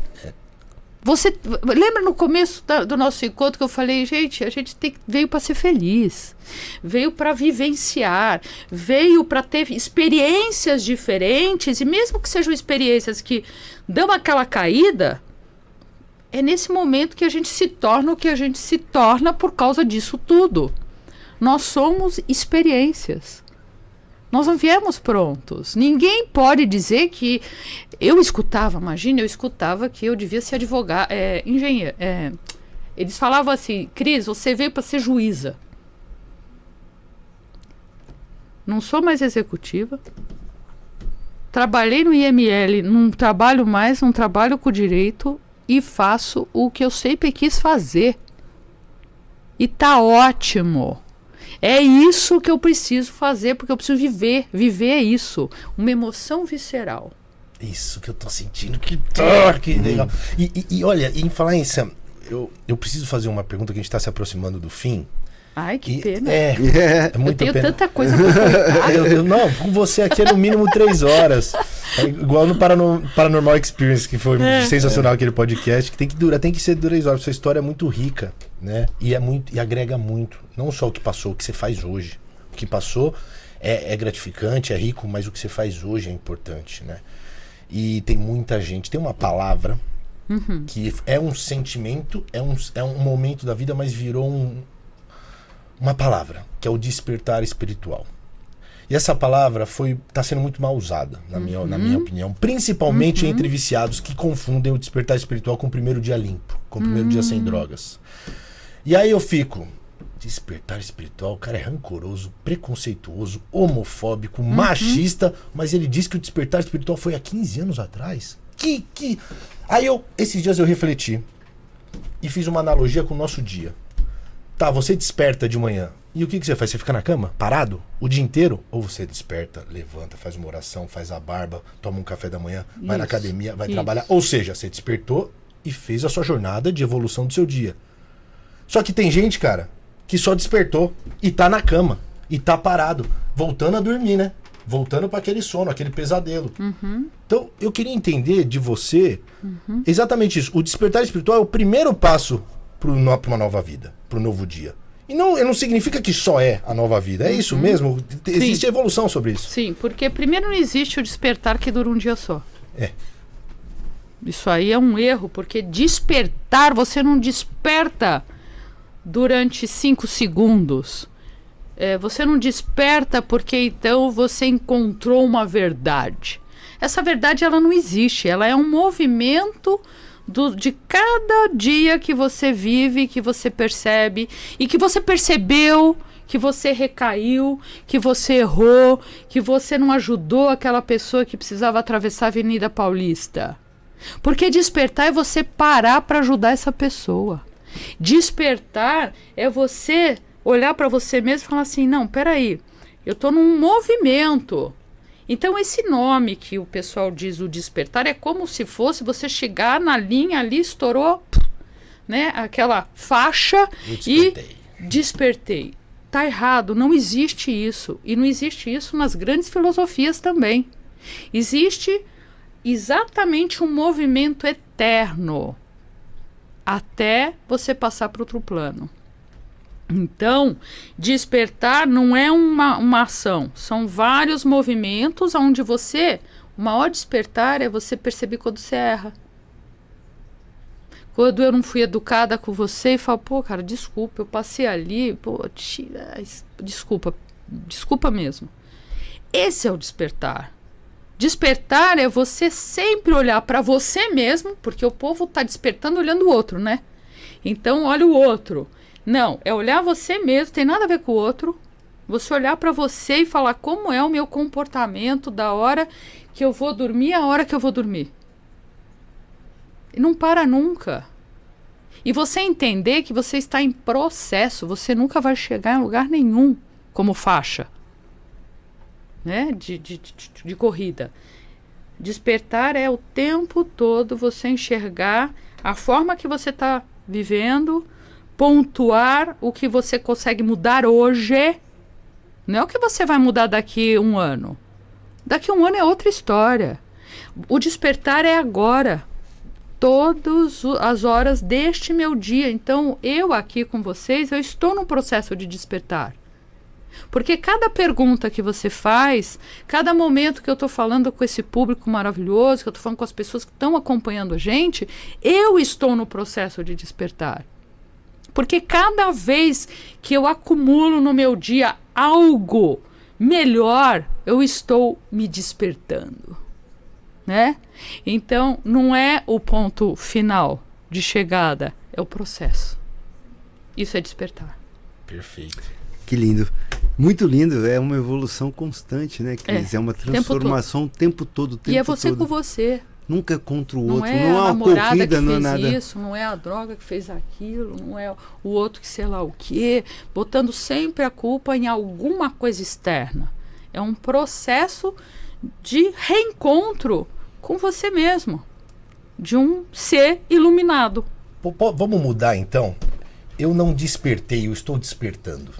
Você lembra no começo do nosso encontro que eu falei, gente, a gente veio para ser feliz, veio para vivenciar, veio para ter experiências diferentes, e mesmo que sejam experiências que dão aquela caída, é nesse momento que a gente se torna o que a gente se torna por causa disso tudo. Nós somos experiências. Nós não viemos prontos. Ninguém pode dizer que... Eu escutava que eu devia ser advogado, engenheiro. Eles falavam assim, Cris, você veio para ser juíza. Não sou mais executiva. Trabalhei no IML, não trabalho mais, não trabalho com direito e faço o que eu sempre quis fazer. E tá ótimo. É isso que eu preciso fazer, porque eu preciso viver. Viver é isso. Uma emoção visceral. Isso que eu tô sentindo. Que legal. E olha, em falar isso, eu preciso fazer uma pergunta que a gente tá se aproximando do fim. Ai, que pena. É muito eu tenho pena. tanta coisa pra contar. Não, com você aqui é no mínimo 3 horas. É igual no Paranormal Experience, que foi sensacional aquele podcast, que tem que ser 3 horas. Sua história é muito rica, né? E agrega muito. Não só o que passou, o que você faz hoje. O que passou é gratificante, é rico, mas o que você faz hoje é importante, né? E tem muita gente, tem uma palavra que é um sentimento, é um momento da vida, mas virou uma palavra, que é o despertar espiritual. E essa palavra tá sendo muito mal usada, na minha opinião. Principalmente entre viciados que confundem o despertar espiritual com o primeiro dia limpo, com o primeiro dia sem drogas. E aí eu fico, despertar espiritual, o cara é rancoroso, preconceituoso, homofóbico, machista, mas ele diz que o despertar espiritual foi há 15 anos atrás. Aí esses dias eu refleti e fiz uma analogia com o nosso dia. Tá, você desperta de manhã. E o que você faz? Você fica na cama, parado, o dia inteiro? Ou você desperta, levanta, faz uma oração, faz a barba, toma um café da manhã, vai na academia, vai trabalhar. Ou seja, você despertou e fez a sua jornada de evolução do seu dia. Só que tem gente, cara, que só despertou e tá na cama, e tá parado, voltando a dormir, né? Voltando para aquele sono, aquele pesadelo. Então, eu queria entender de você exatamente isso. O despertar espiritual é o primeiro passo para uma nova vida, para um novo dia. E não significa que só é a nova vida. É isso mesmo? Existe evolução sobre isso. Sim, porque primeiro não existe o despertar que dura um dia só. É. Isso aí é um erro, porque despertar, você não desperta durante 5 segundos. Você não desperta porque então você encontrou uma verdade. Essa verdade, ela não existe. Ela é um movimento de cada dia que você vive, que você percebe, e que você percebeu, que você recaiu, que você errou, que você não ajudou aquela pessoa que precisava atravessar a Avenida Paulista. Porque despertar é você parar para ajudar essa pessoa. Despertar é você olhar para você mesmo e falar assim, não, peraí, eu estou num movimento. Então esse nome que o pessoal diz, o despertar, é como se fosse você chegar na linha ali, estourou, né, aquela faixa e despertei. Tá errado, não existe isso. E não existe isso nas grandes filosofias também. Existe exatamente um movimento eterno até você passar para outro plano. Então, despertar não é uma ação, são vários movimentos onde o maior despertar é você perceber quando você erra. Quando eu não fui educada com você e falo, pô, cara, desculpa, eu passei ali, pô, desculpa mesmo. Esse é o despertar. Despertar é você sempre olhar para você mesmo, porque o povo está despertando olhando o outro, né? Então, olha o outro. Não, é olhar você mesmo, tem nada a ver com o outro. Você olhar para você e falar como é o meu comportamento da hora que eu vou dormir à hora que eu vou dormir. E não para nunca. E você entender que você está em processo, você nunca vai chegar em lugar nenhum como faixa, né? De corrida. Despertar é o tempo todo você enxergar a forma que você está vivendo, pontuar o que você consegue mudar hoje. Não é o que você vai mudar daqui 1 ano. Daqui 1 ano é outra história. O despertar é agora. Todas as horas deste meu dia. Então, eu aqui com vocês, eu estou num processo de despertar. Porque cada pergunta que você faz, cada momento que eu estou falando com esse público maravilhoso, que eu estou falando com as pessoas que estão acompanhando a gente, eu estou no processo de despertar. Porque cada vez que eu acumulo no meu dia algo melhor, eu estou me despertando, né? Então, não é o ponto final de chegada, é o processo. Isso é despertar. Perfeito. Que lindo. Muito lindo. É uma evolução constante, né, Cris? É uma transformação o tempo todo. E é você com você. Nunca contra o não outro. É não é uma namorada corrida, que não é fez nada. Isso, não é a droga que fez aquilo, não é o outro que sei lá o quê, botando sempre a culpa em alguma coisa externa. É um processo de reencontro com você mesmo, de um ser iluminado. Vamos mudar então? Eu não despertei, eu estou despertando.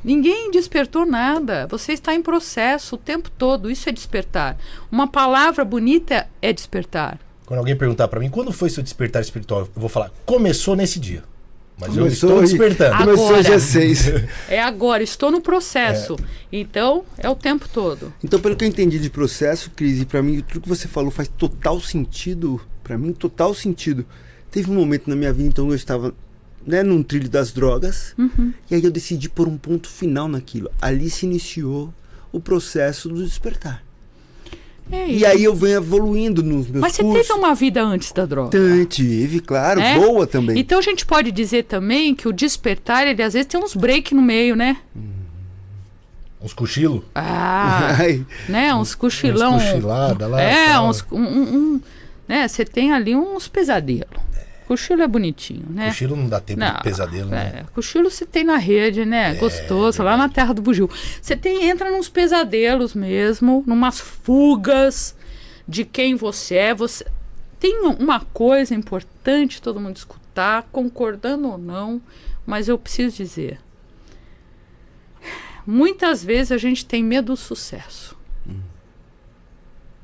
Ninguém despertou nada. Você está em processo o tempo todo. Isso é despertar. Uma palavra bonita é despertar. Quando alguém perguntar para mim, quando foi seu despertar espiritual? Eu vou falar, começou nesse dia. Mas Começou eu estou despertando. Começou dia 6. É agora, estou no processo. Então, é o tempo todo. Então, pelo que eu entendi de processo, Cris, e para mim, tudo que você falou faz total sentido. Para mim, total sentido. Teve um momento na minha vida, então, eu estava... num trilho das drogas, e aí eu decidi pôr um ponto final naquilo. Ali se iniciou o processo do despertar. É E isso. aí eu venho evoluindo nos meus Mas você cursos. teve uma vida antes da droga. Tive, claro, né? boa também. Então a gente pode dizer também que o despertar, ele às vezes tem uns break no meio, né? Uns cochilos. Ah, Ai, né? Uns cochilão. Uns cochilada lá. É, tal. né? Você tem ali uns pesadelos. Cochilo é bonitinho, né? Cochilo não dá tempo de pesadelo, né? Cochilo você tem na rede, né? Gostoso, lá na terra do bugio. Você entra nos pesadelos mesmo, numas fugas de quem você é. Você tem uma coisa importante todo mundo escutar, concordando ou não, mas eu preciso dizer. Muitas vezes a gente tem medo do sucesso.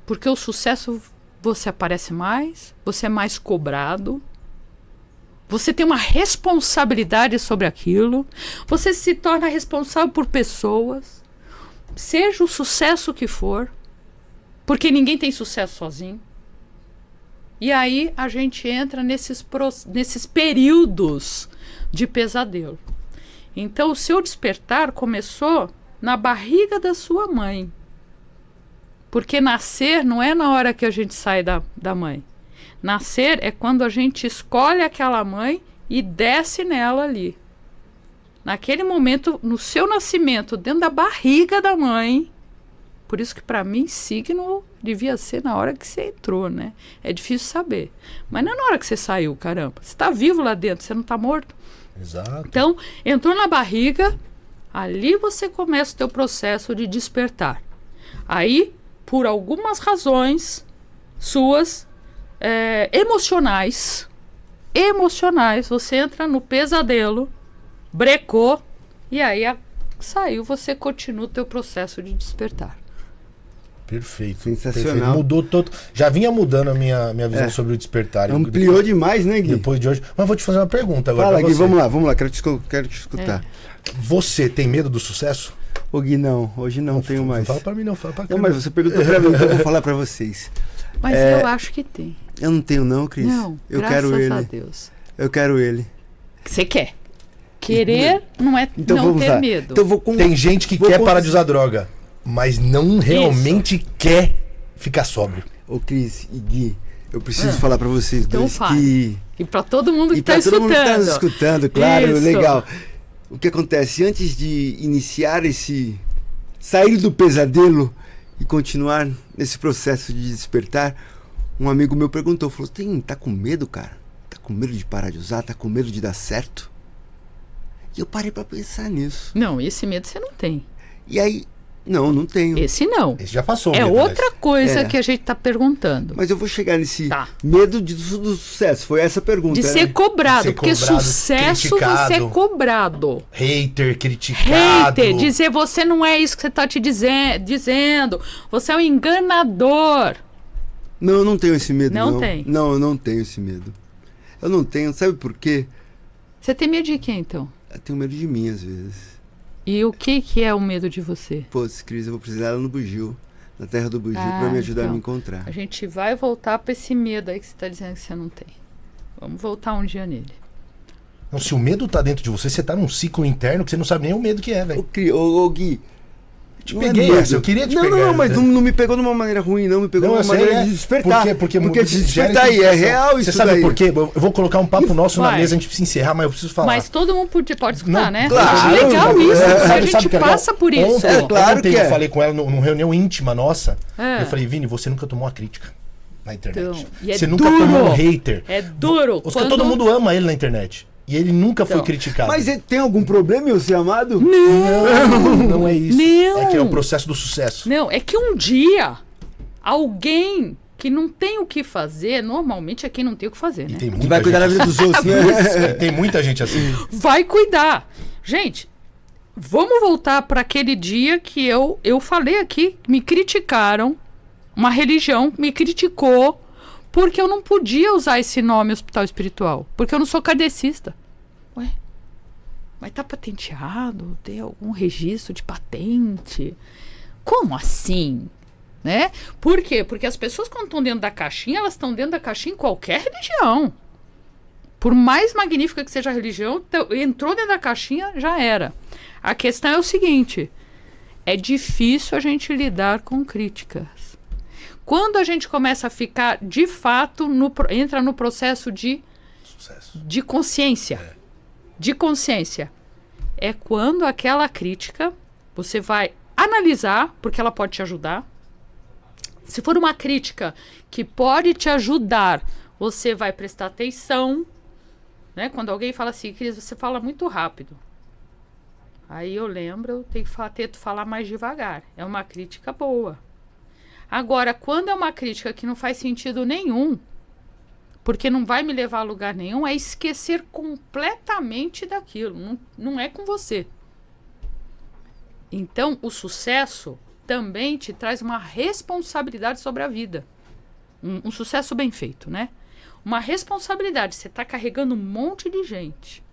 Porque o sucesso você aparece mais, você é mais cobrado. Você tem uma responsabilidade sobre aquilo. Você se torna responsável por pessoas. Seja o sucesso que for. Porque ninguém tem sucesso sozinho. E aí a gente entra nesses períodos de pesadelo. Então o seu despertar começou na barriga da sua mãe. Porque nascer não é na hora que a gente sai da mãe. Nascer é quando a gente escolhe aquela mãe e desce nela ali. Naquele momento, no seu nascimento, dentro da barriga da mãe. Por isso que para mim, signo devia ser na hora que você entrou, né? É difícil saber. Mas não é na hora que você saiu, caramba. Você está vivo lá dentro, você não está morto. Exato. Então, entrou na barriga, ali você começa o teu processo de despertar. Aí, por algumas razões suas, emocionais, você entra no pesadelo, brecou, e aí saiu, você continua o teu processo de despertar. Perfeito. Sensacional. Perfeito. Mudou todo. Já vinha mudando a minha visão sobre o despertar. ampliou demais, né, Gui? Depois de hoje. Mas vou te fazer uma pergunta agora. Fala, pra Gui, você. vamos lá, quero te escutar. Você tem medo do sucesso? Ô, Gui, não, hoje não tenho mais. Não fala pra mim, não. Fala pra Não, mas você perguntou pra mim, então eu vou falar pra vocês. Mas eu acho que tem. Eu não tenho não, Cris. Não, eu graças quero ele. a Deus. Eu quero ele. Você quer. Querer não é Então não vamos ter lá. medo. Então vou com... Tem gente que Vou quer com- parar de usar droga, mas não realmente quer ficar sóbrio. Ô, Cris e Gui, eu preciso falar pra vocês Então dois fale. que... E para todo mundo que E está pra todo escutando. mundo que tá nos escutando, claro, Isso. legal. O que acontece? Antes de iniciar sair do pesadelo e continuar nesse processo de despertar, um amigo meu perguntou, falou, tá com medo, cara? Tá com medo de parar de usar? Tá com medo de dar certo? E eu parei pra pensar nisso. Não, esse medo você não tem. E aí, não tenho. Esse não. Esse já passou. É medo, outra coisa É. que a gente está perguntando. Mas eu vou chegar nesse Tá. medo do sucesso. Foi essa a pergunta, De ser né? cobrado. De ser Porque cobrado, sucesso criticado. você é cobrado. Hater, criticado. Hater, dizer você não é isso que você está te dizendo. Você é um enganador. Não, eu não tenho esse medo, Não não. tem. Não, eu não tenho esse medo. Eu não tenho, sabe por quê? Você tem medo de quem, então? Eu tenho medo de mim, às vezes. E o que é o medo de você? Pô, Cris, eu vou precisar lá no Bugio, na terra do Bugio, Ah, pra me ajudar a então. me encontrar. A gente vai voltar para esse medo aí que você está dizendo que você não tem. Vamos voltar um dia nele. Não, se o medo tá dentro de você, você tá num ciclo interno que você não sabe nem o medo que é, velho. Ô, Gui, Te não é peguei medo. essa, eu queria te não, pegar. Não, mas não me pegou de uma maneira ruim, não. Me pegou de Não, uma eu sei, maneira é. de despertar. Porque de gera despertar aí, é identificação. real Você isso sabe daí. por quê? Eu vou colocar um papo nosso na Vai. mesa, a gente precisa encerrar, mas eu preciso falar. Mas todo mundo pode escutar, Não, né? claro. É legal Sabe- isso, porque a Sabe gente que é legal? passa por isso. Ontem, É, claro ontem que eu é. falei com ela numa reunião íntima nossa. É. Eu falei, Vini, você nunca tomou uma crítica na internet. Então, e é você nunca duro. tomou um hater. É duro. Todo mundo ama ele na internet. E ele nunca foi Então. criticado. Mas tem algum problema em eu ser amado? não é isso. Não. É que é o processo do sucesso. Não, é que um dia alguém que não tem o que fazer, normalmente é quem não tem o que fazer, E né? tem Que muita vai cuidar da gente vida dos outros, né? assim. Tem muita gente assim. Vai cuidar. Gente, vamos voltar para aquele dia que eu falei aqui, me criticaram, uma religião me criticou porque eu não podia usar esse nome hospital espiritual, porque eu não sou kardecista. Ué, mas tá patenteado? Tem algum registro de patente? Como assim? Né? Por quê? Porque as pessoas quando estão dentro da caixinha, elas estão dentro da caixinha em qualquer religião. Por mais magnífica que seja a religião, entrou dentro da caixinha, já era. A questão é o seguinte, é difícil a gente lidar com críticas. Quando a gente começa a ficar, de fato, entra no processo de consciência. De consciência. É quando aquela crítica, você vai analisar, porque ela pode te ajudar. Se for uma crítica que pode te ajudar, você vai prestar atenção. Né? Quando alguém fala assim, Cris, você fala muito rápido. Aí eu lembro, eu tenho que tento falar mais devagar. É uma crítica boa. Agora, quando é uma crítica que não faz sentido nenhum, porque não vai me levar a lugar nenhum, é esquecer completamente daquilo. Não é com você. Então, o sucesso também te traz uma responsabilidade sobre a vida. Um sucesso bem feito, né? Uma responsabilidade. Você está carregando um monte de gente.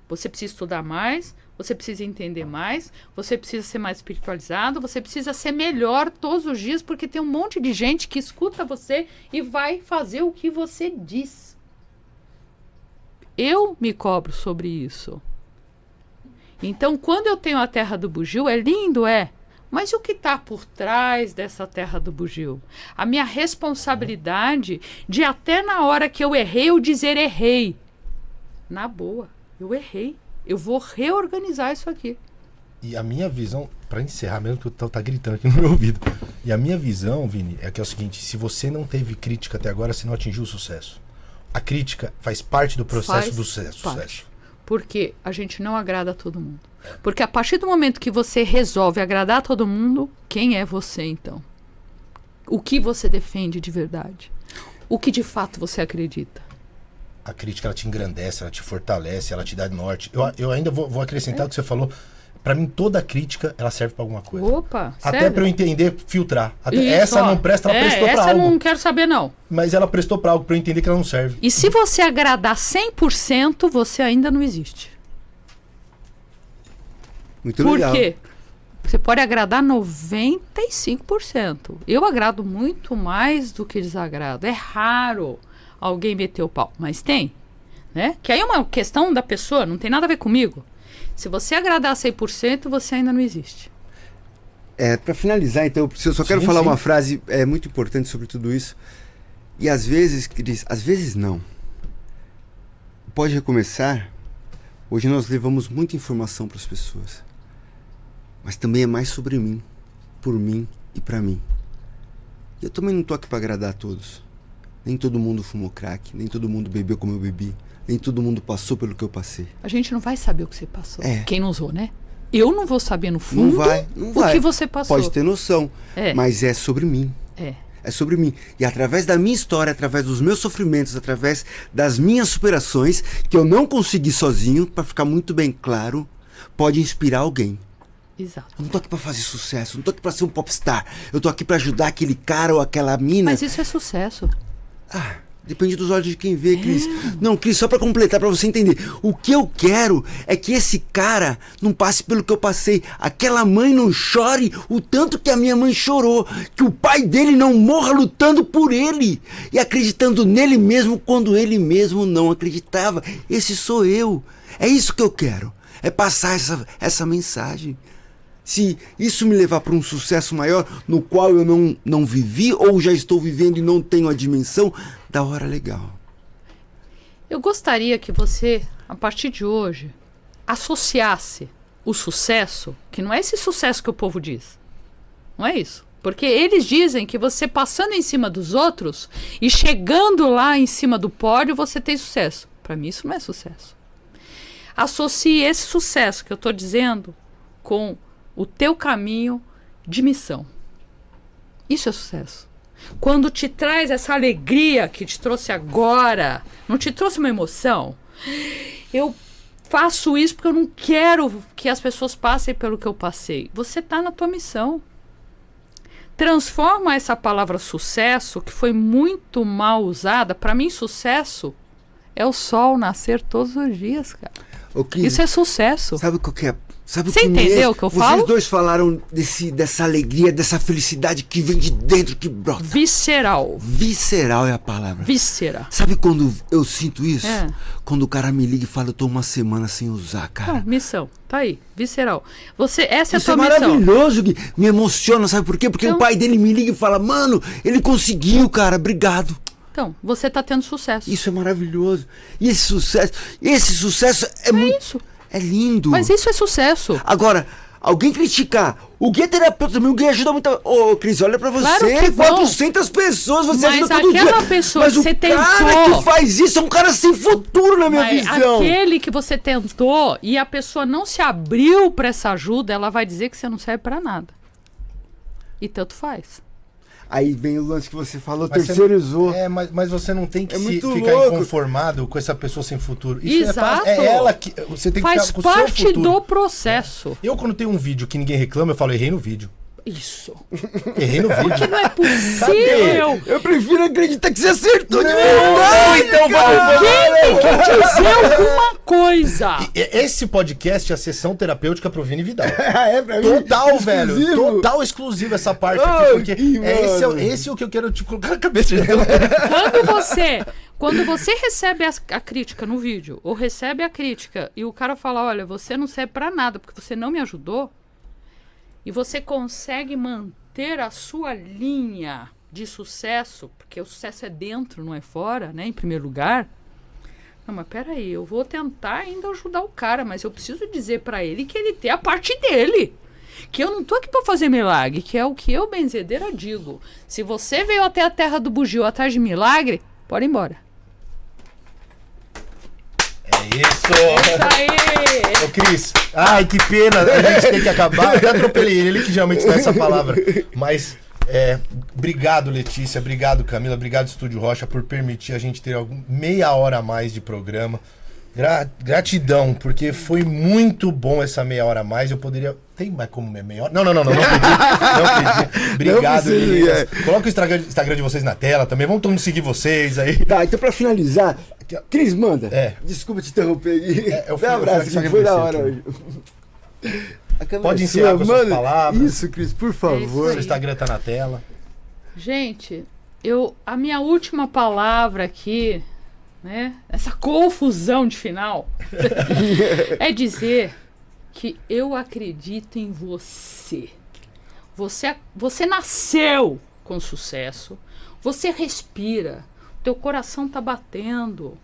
Você precisa estudar mais, você precisa entender mais, você precisa ser mais espiritualizado, você precisa ser melhor todos os dias, porque tem um monte de gente que escuta você e vai fazer o que você diz. Eu me cobro sobre isso. Então, quando eu tenho a terra do bugio, é lindo, mas o que está por trás dessa terra do bugio? A minha responsabilidade de até na hora que eu errei, eu dizer errei. Na boa, eu errei. Eu vou reorganizar isso aqui. E a minha visão, para encerrar mesmo, que tá gritando aqui no meu ouvido. E a minha visão, Vini, é que é o seguinte: se você não teve crítica até agora, você não atingiu o sucesso. A crítica faz parte do processo do sucesso. Porque a gente não agrada a todo mundo. Porque a partir do momento que você resolve agradar a todo mundo, quem é você então? O que você defende de verdade? O que de fato você acredita? A crítica, ela te engrandece, ela te fortalece, ela te dá norte. Eu ainda vou acrescentar o que você falou. Pra mim, toda crítica, ela serve pra alguma coisa. Opa, até sério? pra eu entender, filtrar. Até Isso, essa não presta, ela prestou pra essa algo. eu não quero saber, não. Mas ela prestou pra algo, pra eu entender que ela não serve. E se você agradar 100%, você ainda não existe. Muito Por legal. quê? Você pode agradar 95%. Eu agrado muito mais do que desagrado. É raro alguém meter o pau, mas tem, né? Que aí é uma questão da pessoa, não tem nada a ver comigo. Se você agradar 100%, você ainda não existe. Para finalizar, então, eu só quero falar uma frase muito importante sobre tudo isso. E às vezes, Cris, às vezes não. Pode recomeçar. Hoje nós levamos muita informação para as pessoas. Mas também é mais sobre mim, por mim e para mim. E eu também não tô aqui para agradar a todos. Nem todo mundo fumou crack, nem todo mundo bebeu como eu bebi, nem todo mundo passou pelo que eu passei. A gente não vai saber o que você passou. É. Quem não usou, né? Eu não vou saber no fundo Não o vai. que você passou. Pode ter noção, É. mas é sobre mim. É sobre mim. E através da minha história, através dos meus sofrimentos, através das minhas superações, que eu não consegui sozinho, para ficar muito bem claro, pode inspirar alguém. Exato. Eu não tô aqui pra fazer sucesso, não tô aqui pra ser um popstar. Eu tô aqui pra ajudar aquele cara ou aquela mina. Mas isso é sucesso. Depende dos olhos de quem vê, Cris. Não, Cris, só pra completar, pra você entender. O que eu quero é que esse cara não passe pelo que eu passei. Aquela mãe não chore o tanto que a minha mãe chorou. Que o pai dele não morra lutando por ele e acreditando nele mesmo quando ele mesmo não acreditava. Esse sou eu. É isso que eu quero. É passar essa mensagem. Se isso me levar para um sucesso maior, no qual eu não vivi ou já estou vivendo e não tenho a dimensão, da hora legal. Eu gostaria que você, a partir de hoje, associasse o sucesso, que não é esse sucesso que o povo diz. Não é isso. Porque eles dizem que você passando em cima dos outros e chegando lá em cima do pódio, você tem sucesso. Para mim, isso não é sucesso. Associe esse sucesso que eu estou dizendo com o teu caminho de missão. Isso é sucesso. Quando te traz essa alegria que te trouxe agora, não te trouxe uma emoção, eu faço isso porque eu não quero que as pessoas passem pelo que eu passei. Você está na tua missão. Transforma essa palavra sucesso, que foi muito mal usada. Para mim, sucesso é o sol nascer todos os dias, cara. Cris, isso é sucesso. Sabe qual que é Sabe Você entendeu o que eu falo? Vocês dois falaram dessa alegria, dessa felicidade que vem de dentro, que brota. Visceral. Visceral é a palavra. Víscera. Sabe quando eu sinto isso? É. Quando o cara me liga e fala, eu tô uma semana sem usar, cara. Não, missão. Tá aí. Visceral. Essa é a Isso é tua missão. maravilhoso, Gui. Me emociona, sabe por quê? Porque Então- o pai dele me liga e fala, mano, ele conseguiu, cara, obrigado. Então, você tá tendo sucesso. Isso é maravilhoso. E esse sucesso é muito... isso. É lindo. Mas isso é sucesso. Agora, alguém criticar. O Gui é terapeuta também, o Gui ajuda muito. Ô, Cris, olha pra você. Claro que vão. 400 pessoas você Mas ajuda todo dia. aquela pessoa Mas que o você cara tentou- que faz isso é um cara sem futuro na minha Mas visão. aquele que você tentou e a pessoa não se abriu pra essa ajuda, ela vai dizer que você não serve pra nada. E tanto faz. Aí vem o lance que você falou, Mas terceirizou. mas você não tem que É muito ficar louco. inconformado com essa pessoa sem futuro. Isso Exato. é ela que... Você tem que Faz ficar com o seu parte futuro. do processo. Eu, quando tenho um vídeo que ninguém reclama, eu falo, errei no vídeo. Isso. Errei no vídeo. Não é possível. Eu prefiro acreditar que você acertou de Não, verdade. então vamos Alguém tem que dizer alguma coisa. Esse podcast é a sessão terapêutica pro Vini Vidal. É pra mim. Total, velho. Exclusivo. Total exclusivo essa parte aqui. Ai, Porque que esse mano. é o que eu quero, tipo, colocar na cabeça. Quando você recebe a crítica no vídeo, ou recebe a crítica e o cara fala, olha, você não serve pra nada porque você não me ajudou, e você consegue manter a sua linha de sucesso, porque o sucesso é dentro, não é fora, né, em primeiro lugar. Não, mas peraí, eu vou tentar ainda ajudar o cara, mas eu preciso dizer pra ele que ele tem a parte dele. Que eu não tô aqui pra fazer milagre, que é o que eu, benzedeira, digo. Se você veio até a terra do bugio atrás de milagre, pode ir embora. É isso. Isso aí! Ô, Cris, ai, que pena, a gente tem que acabar. Eu até atropelei ele que geralmente dá essa palavra. Mas, obrigado, Letícia, obrigado, Camila, obrigado, Estúdio Rocha, por permitir a gente ter meia hora a mais de programa. Gratidão, porque foi muito bom essa meia hora a mais. Eu poderia... Tem mais como meia hora? Não pedi. Não pedi. Obrigado, Não precisa, meninas. Coloca o Instagram de vocês na tela também. Vamos todo mundo seguir vocês aí. Tá, então pra finalizar, Cris, manda. É. Desculpa te interromper aqui. eu fui- Dá um abraço, eu fui que foi da agradecer hora aqui. hoje. A câmera Pode é encerrar sua, com suas manda. palavras. Isso, Cris, por favor. Seu Instagram tá na tela. Gente, a minha última palavra aqui, né? Essa confusão de final é dizer que eu acredito em você. Você nasceu com sucesso. Você respira. Teu coração tá batendo.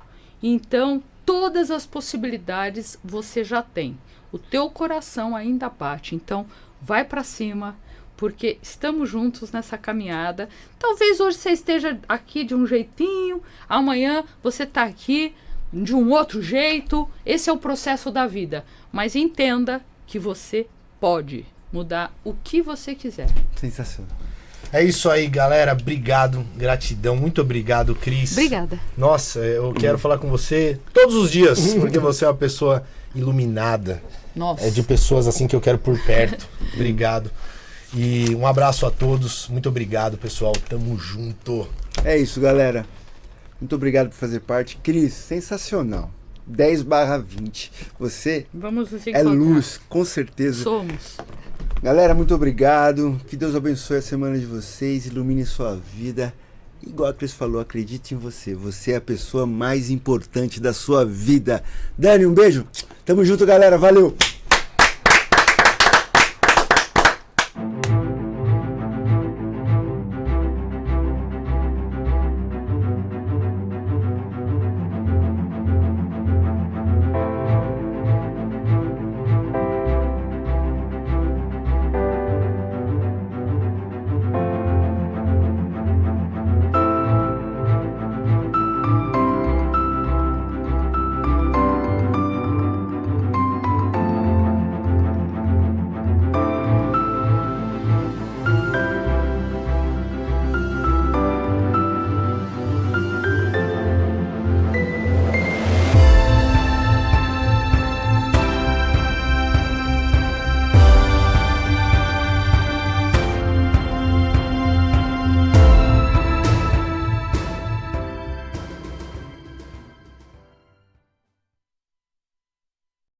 Então, todas as possibilidades você já tem. O teu coração ainda bate. Então, vai para cima. Porque estamos juntos nessa caminhada. Talvez hoje você esteja aqui de um jeitinho, amanhã você está aqui de um outro jeito. Esse é o processo da vida. Mas entenda que você pode mudar o que você quiser. Sensacional. É isso aí, galera. Obrigado, gratidão. Muito obrigado, Cris. Obrigada. Nossa, eu quero falar com você todos os dias, porque você é uma pessoa iluminada. Nossa. É de pessoas assim que eu quero por perto. Obrigado. E um abraço a todos. Muito obrigado, pessoal. Tamo junto. É isso, galera. Muito obrigado por fazer parte. Cris, sensacional. 10/20. Você Vamos nos é encontrar. luz, com certeza. Somos. Galera, muito obrigado. Que Deus abençoe a semana de vocês, ilumine sua vida. Igual a Cris falou, acredite em você. Você é a pessoa mais importante da sua vida. Dani, um beijo. Tamo junto, galera. Valeu.